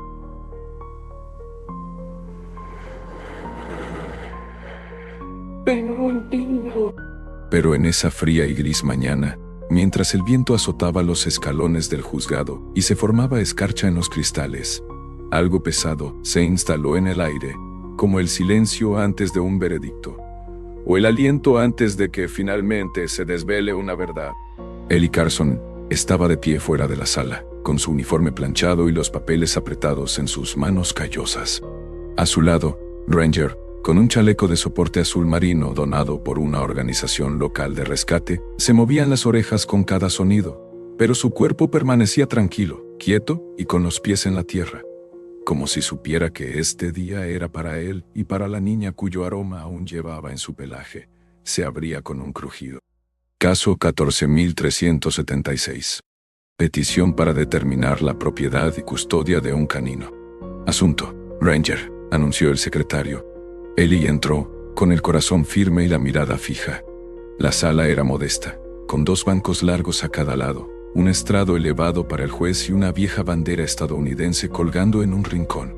Pero en esa fría y gris mañana, mientras el viento azotaba los escalones del juzgado y se formaba escarcha en los cristales, algo pesado se instaló en el aire, como el silencio antes de un veredicto, o el aliento antes de que finalmente se desvele una verdad. Ellie Carson estaba de pie fuera de la sala, con su uniforme planchado y los papeles apretados en sus manos callosas. A su lado, Ranger, con un chaleco de soporte azul marino donado por una organización local de rescate, se movían las orejas con cada sonido, pero su cuerpo permanecía tranquilo, quieto y con los pies en la tierra, como si supiera que este día era para él y para la niña cuyo aroma aún llevaba en su pelaje. Se abría con un crujido. Caso 14.376. Petición para determinar la propiedad y custodia de un canino. Asunto: Ranger, anunció el secretario. Ellie entró, con el corazón firme y la mirada fija. La sala era modesta, con 2 bancos largos a cada lado, un estrado elevado para el juez y una vieja bandera estadounidense colgando en un rincón.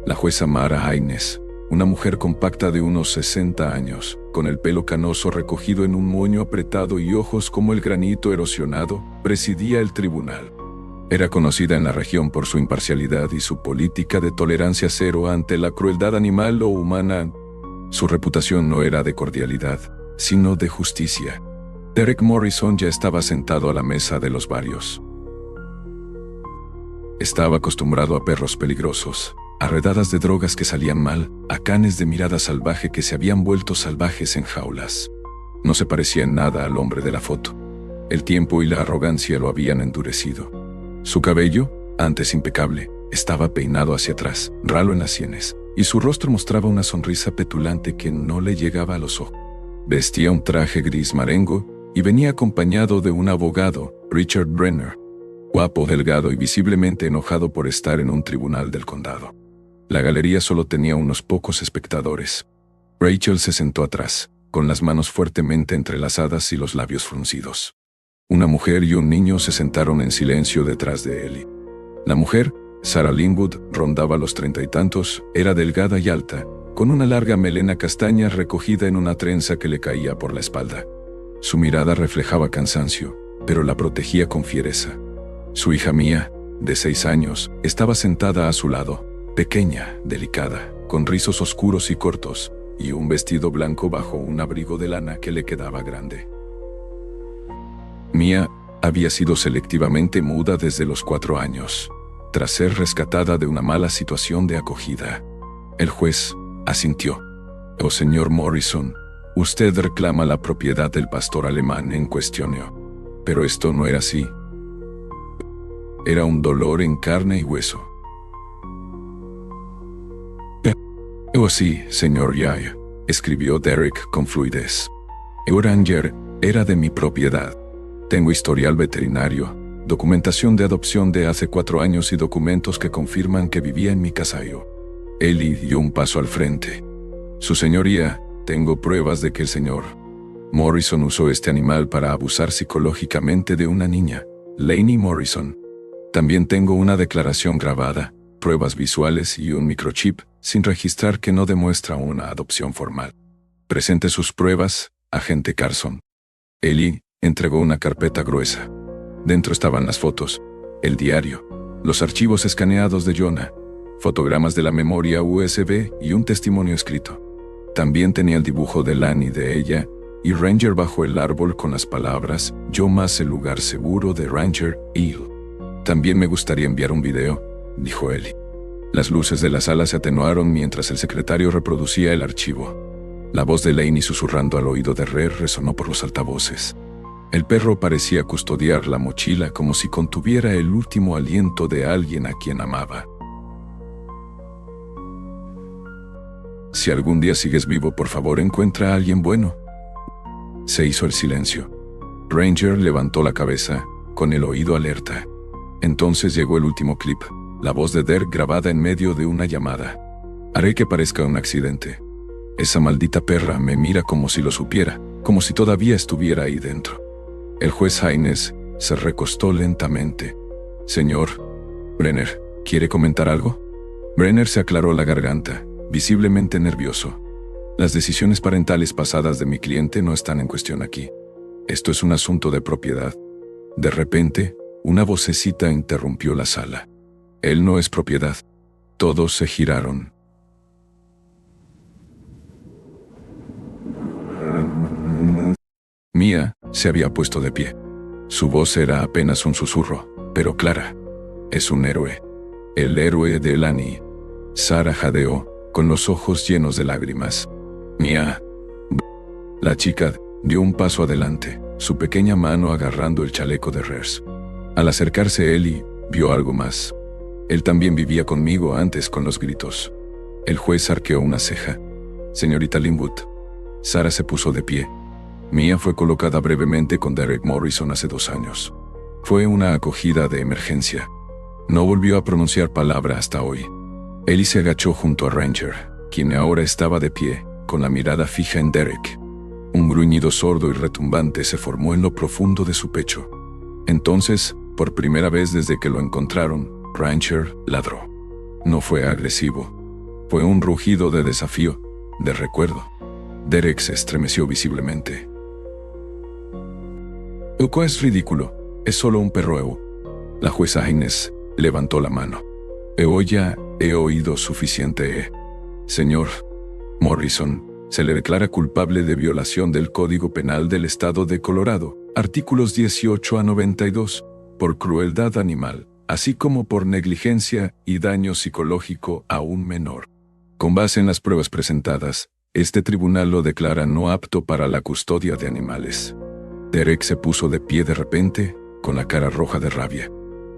La jueza Mara Haynes, una mujer compacta de unos 60 años, con el pelo canoso recogido en un moño apretado y ojos como el granito erosionado, presidía el tribunal. Era conocida en la región por su imparcialidad y su política de tolerancia cero ante la crueldad animal o humana. Su reputación no era de cordialidad, sino de justicia. Derek Morrison ya estaba sentado a la mesa de los varios. Estaba acostumbrado a perros peligrosos, a redadas de drogas que salían mal, a canes de mirada salvaje que se habían vuelto salvajes en jaulas. No se parecía en nada al hombre de la foto. El tiempo y la arrogancia lo habían endurecido. Su cabello, antes impecable, estaba peinado hacia atrás, ralo en las sienes, y su rostro mostraba una sonrisa petulante que no le llegaba a los ojos. Vestía un traje gris marengo y venía acompañado de un abogado, Richard Brenner, guapo, delgado y visiblemente enojado por estar en un tribunal del condado. La galería solo tenía unos pocos espectadores. Rachel se sentó atrás, con las manos fuertemente entrelazadas y los labios fruncidos. Una mujer y un niño se sentaron en silencio detrás de Ellie. La mujer, Sarah Linwood, rondaba los 30 y tantos, era delgada y alta, con una larga melena castaña recogida en una trenza que le caía por la espalda. Su mirada reflejaba cansancio, pero la protegía con fiereza. Su hija Mia, de 6 años, estaba sentada a su lado, pequeña, delicada, con rizos oscuros y cortos, y un vestido blanco bajo un abrigo de lana que le quedaba grande. Mia había sido selectivamente muda desde los 4 años, tras ser rescatada de una mala situación de acogida. El juez asintió. «Oh, señor Morrison, usted reclama la propiedad del pastor alemán en cuestión». Pero esto no era así. Era un dolor en carne y hueso. «Oh sí, señor Yaya», escribió Derek con fluidez. «Ranger era de mi propiedad. Tengo historial veterinario, documentación de adopción de hace 4 años y documentos que confirman que vivía en mi casallo». Ellie dio un paso al frente. «Su señoría, tengo pruebas de que el señor Morrison usó este animal para abusar psicológicamente de una niña, Lainey Morrison. También tengo una declaración grabada, pruebas visuales y un microchip sin registrar que no demuestra una adopción formal. Presente sus pruebas, agente Carson». Ellie entregó una carpeta gruesa. Dentro estaban las fotos, el diario, los archivos escaneados de Jonah, fotogramas de la memoria USB y un testimonio escrito. También tenía el dibujo de Lani de ella y Ranger bajo el árbol con las palabras «Yo más el lugar seguro de Ranger Hill». «También me gustaría enviar un video», dijo Ellie. Las luces de la sala se atenuaron mientras el secretario reproducía el archivo. La voz de Lainey susurrando al oído de Rer resonó por los altavoces. El perro parecía custodiar la mochila como si contuviera el último aliento de alguien a quien amaba. «Si algún día sigues vivo, por favor, encuentra a alguien bueno». Se hizo el silencio. Ranger levantó la cabeza, con el oído alerta. Entonces llegó el último clip, la voz de Derek grabada en medio de una llamada. «Haré que parezca un accidente. Esa maldita perra me mira como si lo supiera, como si todavía estuviera ahí dentro». El juez Haynes se recostó lentamente. «Señor Brenner, ¿quiere comentar algo?». Brenner se aclaró la garganta, visiblemente nervioso. «Las decisiones parentales pasadas de mi cliente no están en cuestión aquí. Esto es un asunto de propiedad». De repente, una vocecita interrumpió la sala. «Él no es propiedad». Todos se giraron. Mia se había puesto de pie. Su voz era apenas un susurro, pero clara. Es un héroe. El héroe de Lani. Sara jadeó, con los ojos llenos de lágrimas. Mía. La chica dio un paso adelante, su pequeña mano agarrando el chaleco de Rers. Al acercarse Ellie, vio algo más. Él también vivía conmigo antes con los gritos. El juez arqueó una ceja. Señorita Linwood. Sara se puso de pie. Mía fue colocada brevemente con Derek Morrison hace 2 años. Fue una acogida de emergencia. No volvió a pronunciar palabra hasta hoy. Ellie se agachó junto a Ranger, quien ahora estaba de pie, con la mirada fija en Derek. Un gruñido sordo y retumbante se formó en lo profundo de su pecho. Entonces, por primera vez desde que lo encontraron, Ranger ladró. No fue agresivo. Fue un rugido de desafío, de recuerdo. Derek se estremeció visiblemente. «Euco es ridículo. Es solo un perro». La jueza Inés levantó la mano. «Ya he oído suficiente. Señor Morrison, se le declara culpable de violación del Código Penal del Estado de Colorado, artículos 18 a 92, por crueldad animal, así como por negligencia y daño psicológico a un menor. Con base en las pruebas presentadas, este tribunal lo declara no apto para la custodia de animales». Derek se puso de pie de repente, con la cara roja de rabia.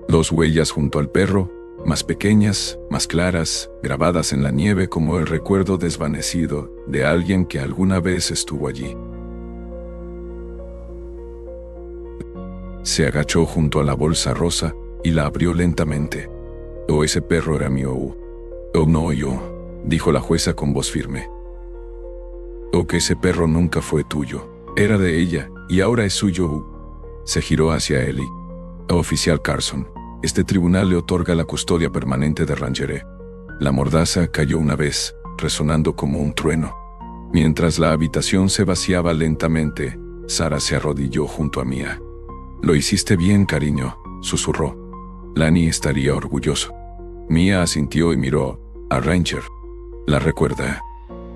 2 huellas junto al perro, más pequeñas, más claras, grabadas en la nieve como el recuerdo desvanecido de alguien que alguna vez estuvo allí. Se agachó junto a la bolsa rosa y la abrió lentamente. Ese perro era mío. No yo, dijo la jueza con voz firme. Que ese perro nunca fue tuyo, era de ella y ahora es suyo. Se giró hacia Ellie. Oficial Carson, este tribunal le otorga la custodia permanente de Ranger. La mordaza cayó una vez, resonando como un trueno. Mientras la habitación se vaciaba lentamente, Sara se arrodilló junto a Mía. «Lo hiciste bien, cariño», susurró. «Lani estaría orgulloso». Mía asintió y miró a Ranger. «¿La recuerda?»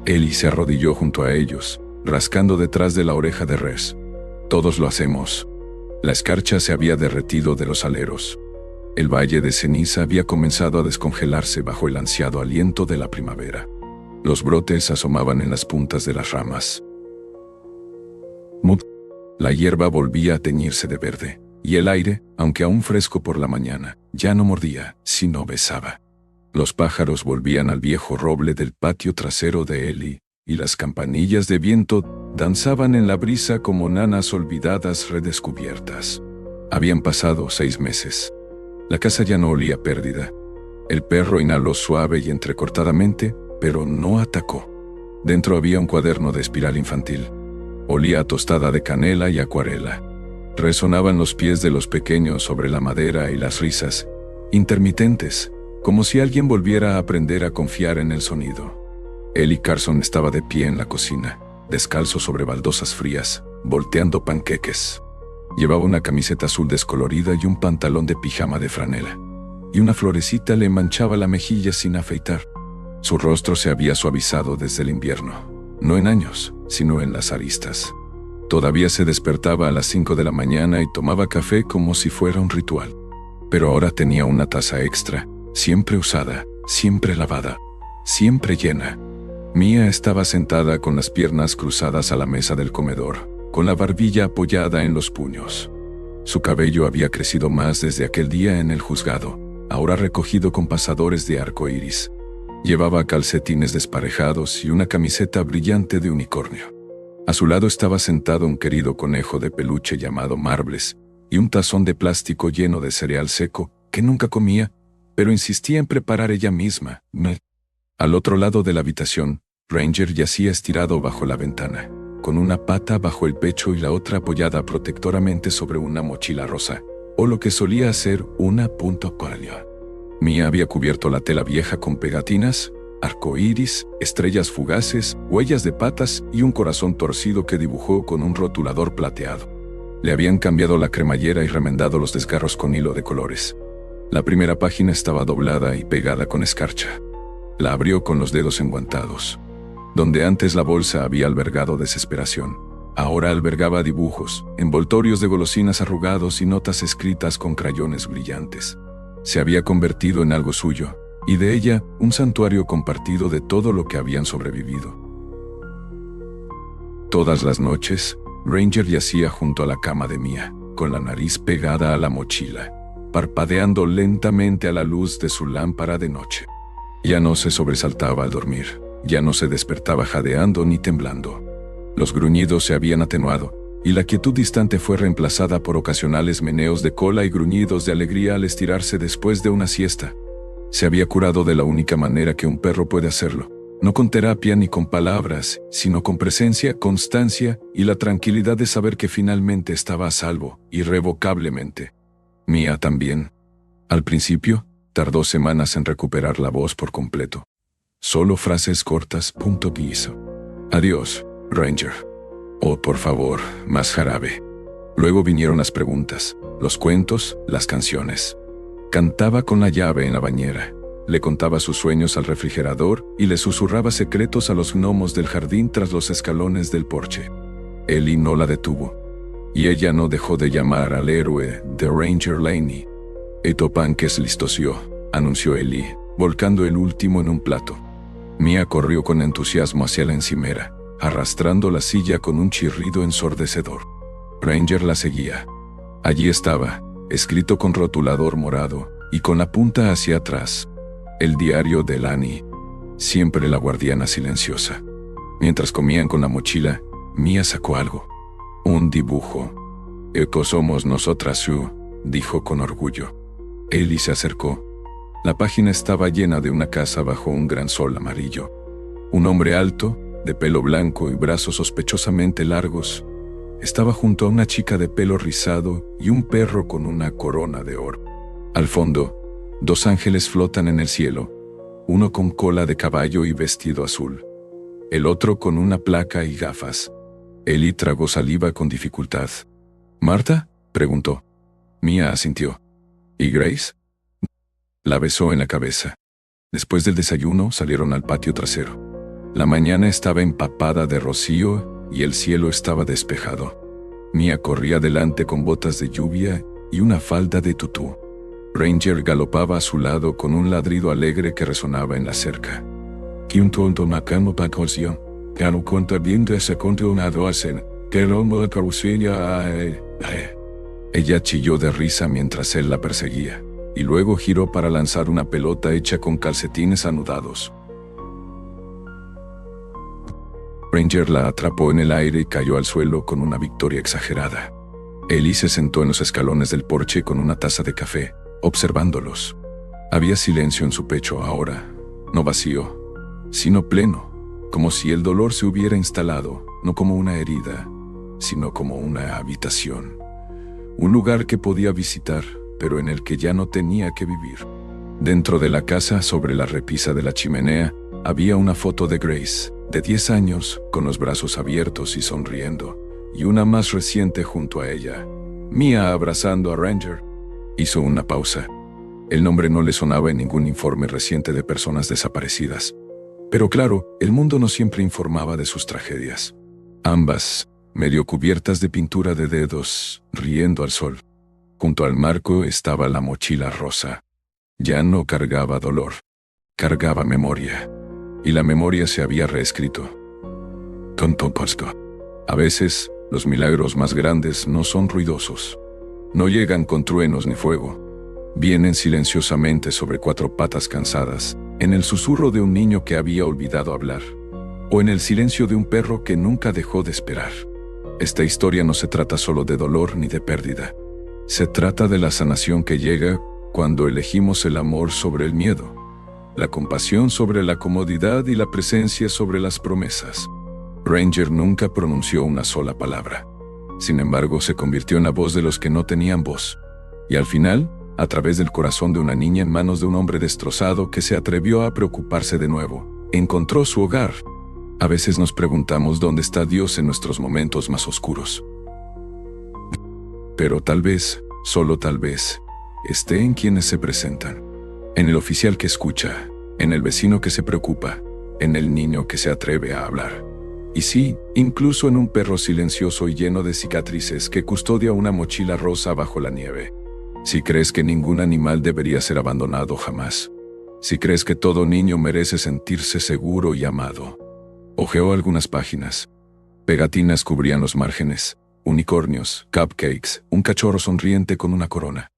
Ellie se arrodilló junto a ellos, rascando detrás de la oreja de Res. «Todos lo hacemos». La escarcha se había derretido de los aleros. El valle de ceniza había comenzado a descongelarse bajo el ansiado aliento de la primavera. Los brotes asomaban en las puntas de las ramas. La hierba volvía a teñirse de verde, y el aire, aunque aún fresco por la mañana, ya no mordía, sino besaba. Los pájaros volvían al viejo roble del patio trasero de Ellie, y las campanillas de viento danzaban en la brisa como nanas olvidadas redescubiertas. Habían pasado 6 meses. La casa ya no olía a pérdida. El perro inhaló suave y entrecortadamente, pero no atacó. Dentro había un cuaderno de espiral infantil. Olía a tostada de canela y acuarela. Resonaban los pies de los pequeños sobre la madera y las risas, intermitentes, como si alguien volviera a aprender a confiar en el sonido. Ellie Carson estaba de pie en la cocina, descalzo sobre baldosas frías, volteando panqueques. Llevaba una camiseta azul descolorida y un pantalón de pijama de franela. Y una florecita le manchaba la mejilla sin afeitar. Su rostro se había suavizado desde el invierno, no en años, sino en las aristas. Todavía se despertaba a las 5 de la mañana y tomaba café como si fuera un ritual. Pero ahora tenía una taza extra, siempre usada, siempre lavada, siempre llena. Mía estaba sentada con las piernas cruzadas a la mesa del comedor, con la barbilla apoyada en los puños. Su cabello había crecido más desde aquel día en el juzgado, ahora recogido con pasadores de arco iris. Llevaba calcetines desparejados y una camiseta brillante de unicornio. A su lado estaba sentado un querido conejo de peluche llamado Marbles y un tazón de plástico lleno de cereal seco que nunca comía, pero insistía en preparar ella misma. Al otro lado de la habitación, Ranger yacía estirado bajo la ventana, con una pata bajo el pecho y la otra apoyada protectoramente sobre una mochila rosa, o lo que solía ser una punta palio. Mía había cubierto la tela vieja con pegatinas, arcoíris, estrellas fugaces, huellas de patas y un corazón torcido que dibujó con un rotulador plateado. Le habían cambiado la cremallera y remendado los desgarros con hilo de colores. La primera página estaba doblada y pegada con escarcha. La abrió con los dedos enguantados. Donde antes la bolsa había albergado desesperación, Ahora albergaba dibujos, envoltorios de golosinas arrugados y notas escritas con crayones brillantes. Se había convertido en algo suyo, y de ella, un santuario compartido de todo lo que habían sobrevivido. Todas las noches, Ranger yacía junto a la cama de Mia, con la nariz pegada a la mochila, parpadeando lentamente a la luz de su lámpara de noche. Ya no se sobresaltaba al dormir, ya no se despertaba jadeando ni temblando. Los gruñidos se habían atenuado, y la quietud distante fue reemplazada por ocasionales meneos de cola y gruñidos de alegría al estirarse después de una siesta. Se había curado de la única manera que un perro puede hacerlo, no con terapia ni con palabras, sino con presencia, constancia y la tranquilidad de saber que finalmente estaba a salvo, irrevocablemente. Mia también. Al principio, tardó semanas en recuperar la voz por completo. Solo frases cortas, piso. Adiós, Ranger. Oh, por favor, más jarabe. Luego vinieron las preguntas, los cuentos, las canciones. Cantaba con la llave en la bañera. Le contaba sus sueños al refrigerador y le susurraba secretos a los gnomos del jardín tras los escalones del porche. Ellie no la detuvo. Y ella no dejó de llamar al héroe de Ranger Laney. Etopanques listosió, anunció Ellie, volcando el último en un plato. Mia corrió con entusiasmo hacia la encimera, arrastrando la silla con un chirrido ensordecedor. Ranger la seguía. Allí estaba, escrito con rotulador morado y con la punta hacia atrás. El diario de Lani, siempre la guardiana silenciosa. Mientras comían con la mochila, Mia sacó algo. Un dibujo. «Eco somos nosotras, Sue», dijo con orgullo. Ellie se acercó. La página estaba llena de una casa bajo un gran sol amarillo. Un hombre alto, de pelo blanco y brazos sospechosamente largos, estaba junto a una chica de pelo rizado y un perro con una corona de oro. Al fondo, 2 ángeles flotan en el cielo, uno con cola de caballo y vestido azul, el otro con una placa y gafas. Ellie tragó saliva con dificultad. «¿Marta?», preguntó. Mia asintió. «¿Y Grace?». La besó en la cabeza. Después del desayuno salieron al patio trasero. La mañana estaba empapada de rocío y el cielo estaba despejado. Mia corría delante con botas de lluvia y una falda de tutú. Ranger galopaba a su lado con un ladrido alegre que resonaba en la cerca. Ella chilló de risa mientras él la perseguía, y luego giró para lanzar una pelota hecha con calcetines anudados. Ranger la atrapó en el aire y cayó al suelo con una victoria exagerada. Ellie se sentó en los escalones del porche con una taza de café, observándolos. Había silencio en su pecho ahora, no vacío, sino pleno, como si el dolor se hubiera instalado, no como una herida, sino como una habitación. Un lugar que podía visitar, pero en el que ya no tenía que vivir. Dentro de la casa, sobre la repisa de la chimenea, había una foto de Grace, de 10 años, con los brazos abiertos y sonriendo, y una más reciente junto a ella, Mia abrazando a Ranger. Hizo una pausa. El nombre no le sonaba en ningún informe reciente de personas desaparecidas. Pero claro, el mundo no siempre informaba de sus tragedias. Ambas, medio cubiertas de pintura de dedos, riendo al sol. Junto al marco estaba la mochila rosa. Ya no cargaba dolor, cargaba memoria. Y la memoria se había reescrito. Tonto Posco. A veces, los milagros más grandes no son ruidosos. No llegan con truenos ni fuego. Vienen silenciosamente sobre 4 patas cansadas, en el susurro de un niño que había olvidado hablar, o en el silencio de un perro que nunca dejó de esperar. Esta historia no se trata solo de dolor ni de pérdida. Se trata de la sanación que llega cuando elegimos el amor sobre el miedo, la compasión sobre la comodidad y la presencia sobre las promesas. Ranger nunca pronunció una sola palabra. Sin embargo, se convirtió en la voz de los que no tenían voz. Y al final, a través del corazón de una niña en manos de un hombre destrozado que se atrevió a preocuparse de nuevo, encontró su hogar. A veces nos preguntamos dónde está Dios en nuestros momentos más oscuros. Pero tal vez, solo tal vez, esté en quienes se presentan. En el oficial que escucha, en el vecino que se preocupa, en el niño que se atreve a hablar. Y sí, incluso en un perro silencioso y lleno de cicatrices que custodia una mochila rosa bajo la nieve. Si crees que ningún animal debería ser abandonado jamás. Si crees que todo niño merece sentirse seguro y amado. Hojeó algunas páginas. Pegatinas cubrían los márgenes. Unicornios, cupcakes, un cachorro sonriente con una corona.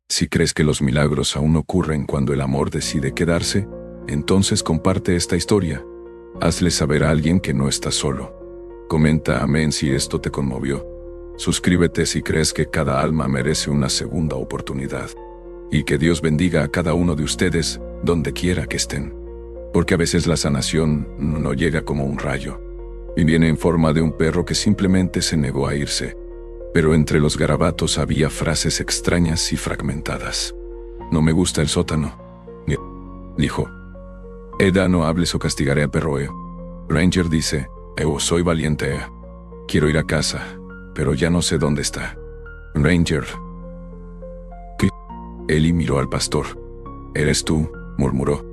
Si crees que los milagros aún ocurren cuando el amor decide quedarse, entonces comparte esta historia. Hazle saber a alguien que no estás solo. Comenta amén si esto te conmovió. Suscríbete si crees que cada alma merece una segunda oportunidad. Y que Dios bendiga a cada uno de ustedes, donde quiera que estén. Porque a veces la sanación no llega como un rayo. Y viene en forma de un perro que simplemente se negó a irse. Pero entre los garabatos había frases extrañas y fragmentadas. No me gusta el sótano, dijo. Eda, no hables o castigaré al perro. Ranger dice, soy valiente. Quiero ir a casa, pero ya no sé dónde está. Ranger. ¿Qué? Ellie miró al pastor. ¿Eres tú?, murmuró.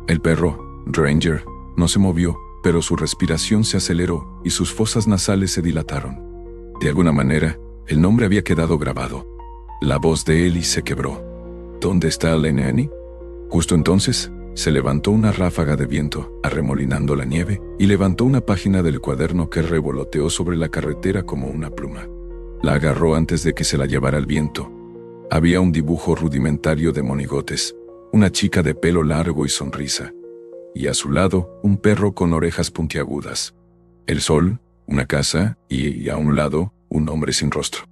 El perro, Ranger, no se movió, pero su respiración se aceleró y sus fosas nasales se dilataron. De alguna manera, el nombre había quedado grabado. La voz de Ellie se quebró. ¿Dónde está Lenny? Justo entonces, se levantó una ráfaga de viento, arremolinando la nieve, y levantó una página del cuaderno que revoloteó sobre la carretera como una pluma. La agarró antes de que se la llevara el viento. Había un dibujo rudimentario de monigotes, una chica de pelo largo y sonrisa, y a su lado, un perro con orejas puntiagudas. El sol, una casa, y a un lado, un hombre sin rostro.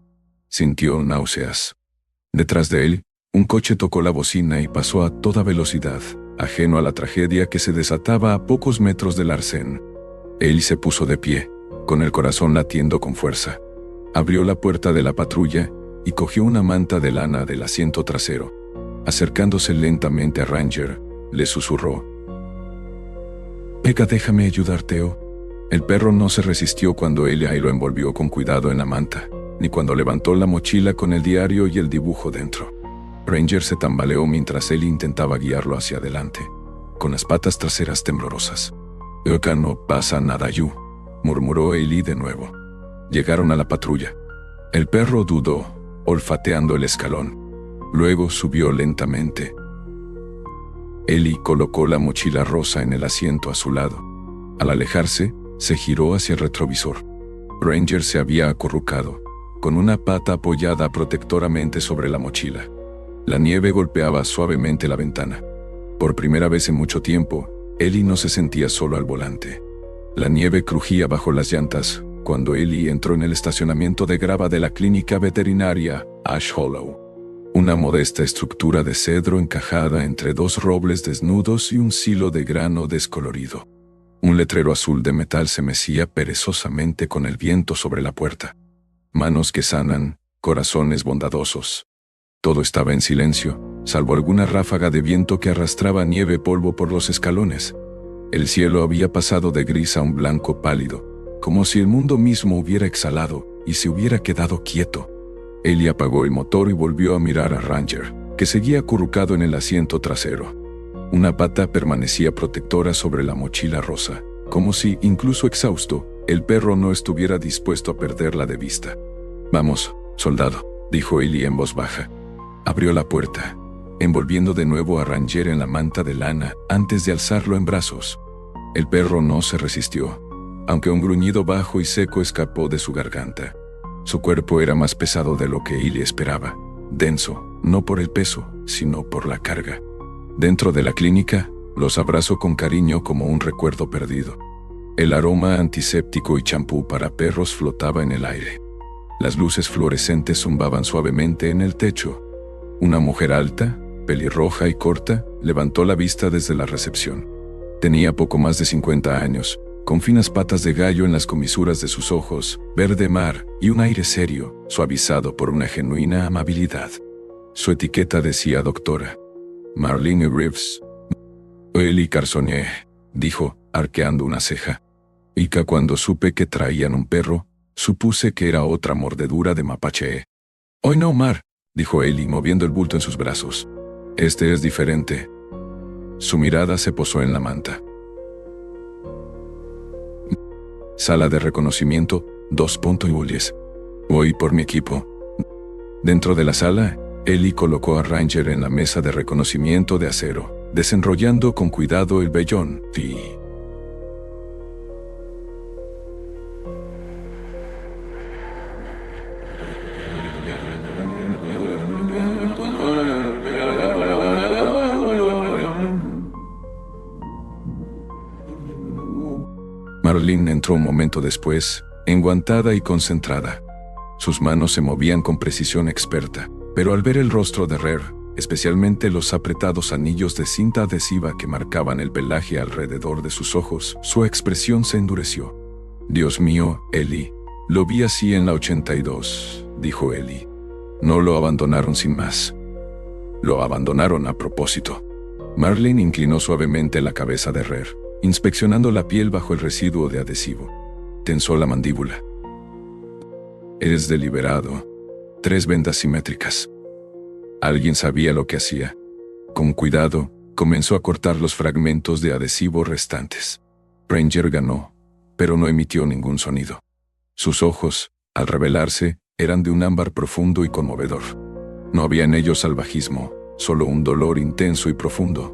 Sintió náuseas. Detrás de él, un coche tocó la bocina y pasó a toda velocidad, ajeno a la tragedia que se desataba a pocos metros del arcén. Él se puso de pie, con el corazón latiendo con fuerza. Abrió la puerta de la patrulla y cogió una manta de lana del asiento trasero. Acercándose lentamente a Ranger, le susurró. «Venga, déjame ayudarte, El perro no se resistió cuando ella lo envolvió con cuidado en la manta, ni cuando levantó la mochila con el diario y el dibujo dentro. Ranger se tambaleó mientras él intentaba guiarlo hacia adelante, con las patas traseras temblorosas. «Acá no pasa nada, murmuró Ellie de nuevo. Llegaron a la patrulla. El perro dudó, olfateando el escalón. Luego subió lentamente. Ellie colocó la mochila rosa en el asiento a su lado. Al alejarse, se giró hacia el retrovisor. Ranger se había acurrucado, con una pata apoyada protectoramente sobre la mochila. La nieve golpeaba suavemente la ventana. Por primera vez en mucho tiempo, Ellie no se sentía solo al volante. La nieve crujía bajo las llantas cuando Ellie entró en el estacionamiento de grava de la clínica veterinaria Ash Hollow. Una modesta estructura de cedro encajada entre dos robles desnudos y un silo de grano descolorido. Un letrero azul de metal se mecía perezosamente con el viento sobre la puerta. Manos que sanan, corazones bondadosos. Todo estaba en silencio, salvo alguna ráfaga de viento que arrastraba nieve polvo por los escalones. El cielo había pasado de gris a un blanco pálido, como si el mundo mismo hubiera exhalado y se hubiera quedado quieto. Ellie apagó el motor y volvió a mirar a Ranger, que seguía acurrucado en el asiento trasero. Una pata permanecía protectora sobre la mochila rosa, como si, incluso exhausto, el perro no estuviera dispuesto a perderla de vista. «Vamos, soldado», dijo Ellie en voz baja. Abrió la puerta, envolviendo de nuevo a Ranger en la manta de lana antes de alzarlo en brazos. El perro no se resistió, aunque un gruñido bajo y seco escapó de su garganta. Su cuerpo era más pesado de lo que Ellie esperaba, denso, no por el peso, sino por la carga. Dentro de la clínica, los abrazó con cariño como un recuerdo perdido. El aroma antiséptico y champú para perros flotaba en el aire. Las luces fluorescentes zumbaban suavemente en el techo. Una mujer alta, pelirroja y corta, levantó la vista desde la recepción. Tenía poco más de 50 años, con finas patas de gallo en las comisuras de sus ojos, verde mar y un aire serio, suavizado por una genuina amabilidad. Su etiqueta decía doctora. Marlene Reeves. Ellie Carsonie, dijo, arqueando una ceja. Y que cuando supe que traían un perro, supuse que era otra mordedura de mapache. «Hoy no, Mar», dijo Ellie moviendo el bulto en sus brazos. «Este es diferente». Su mirada se posó en la manta. Sala de reconocimiento, 2. Bullies. Voy por mi equipo. Dentro de la sala, Ellie colocó a Ranger en la mesa de reconocimiento de acero, desenrollando con cuidado el vellón. Marlene entró un momento después, enguantada y concentrada. Sus manos se movían con precisión experta, pero al ver el rostro de Rare, especialmente los apretados anillos de cinta adhesiva que marcaban el pelaje alrededor de sus ojos, su expresión se endureció. «Dios mío, Ellie, lo vi así en la 82», dijo Ellie. «No lo abandonaron sin más. Lo abandonaron a propósito». Marlene inclinó suavemente la cabeza de Rare, inspeccionando la piel bajo el residuo de adhesivo. Tensó la mandíbula. «Es deliberado. 3 vendas simétricas». Alguien sabía lo que hacía. Con cuidado, comenzó a cortar los fragmentos de adhesivo restantes. Ranger ganó, pero no emitió ningún sonido. Sus ojos, al revelarse, eran de un ámbar profundo y conmovedor. No había en ellos salvajismo, solo un dolor intenso y profundo.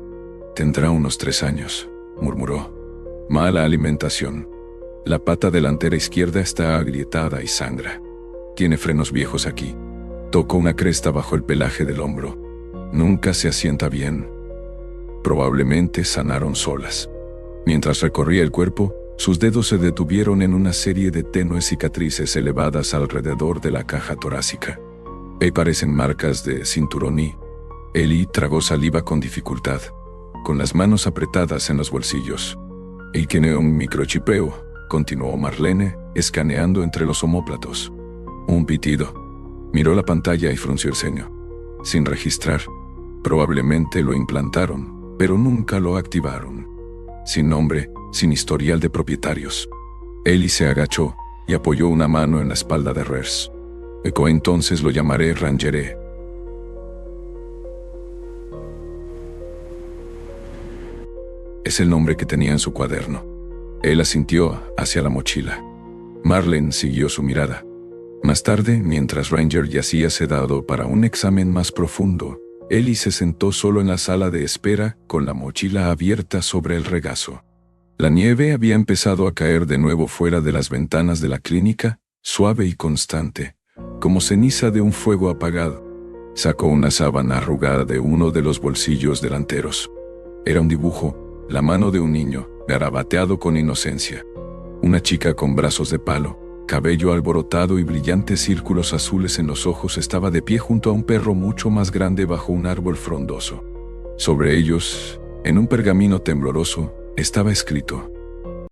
«Tendrá unos 3 años», murmuró. «Mala alimentación. La pata delantera izquierda está agrietada y sangra. Tiene frenos viejos aquí. Tocó una cresta bajo el pelaje del hombro. Nunca se asienta bien. Probablemente sanaron solas». Mientras recorría el cuerpo, sus dedos se detuvieron en una serie de tenues cicatrices elevadas alrededor de la caja torácica. Parecen marcas de cinturón y... Ellie tragó saliva con dificultad, con las manos apretadas en los bolsillos. «Y tiene un microchipeo», continuó Marlene, escaneando entre los omóplatos. Un pitido. Miró la pantalla y frunció el ceño. Sin registrar. Probablemente lo implantaron, pero nunca lo activaron. Sin nombre, sin historial de propietarios. Ellie se agachó y apoyó una mano en la espalda de Rers. «Entonces lo llamaré Rangeré». Es el nombre que tenía en su cuaderno. Él asintió hacia la mochila. Marlene siguió su mirada. Más tarde, mientras Ranger yacía sedado para un examen más profundo, Ellie se sentó solo en la sala de espera con la mochila abierta sobre el regazo. La nieve había empezado a caer de nuevo fuera de las ventanas de la clínica, suave y constante, como ceniza de un fuego apagado. Sacó una sábana arrugada de uno de los bolsillos delanteros. Era un dibujo, la mano de un niño, garabateado con inocencia. Una chica con brazos de palo, cabello alborotado y brillantes círculos azules en los ojos estaba de pie junto a un perro mucho más grande bajo un árbol frondoso. Sobre ellos, en un pergamino tembloroso, estaba escrito: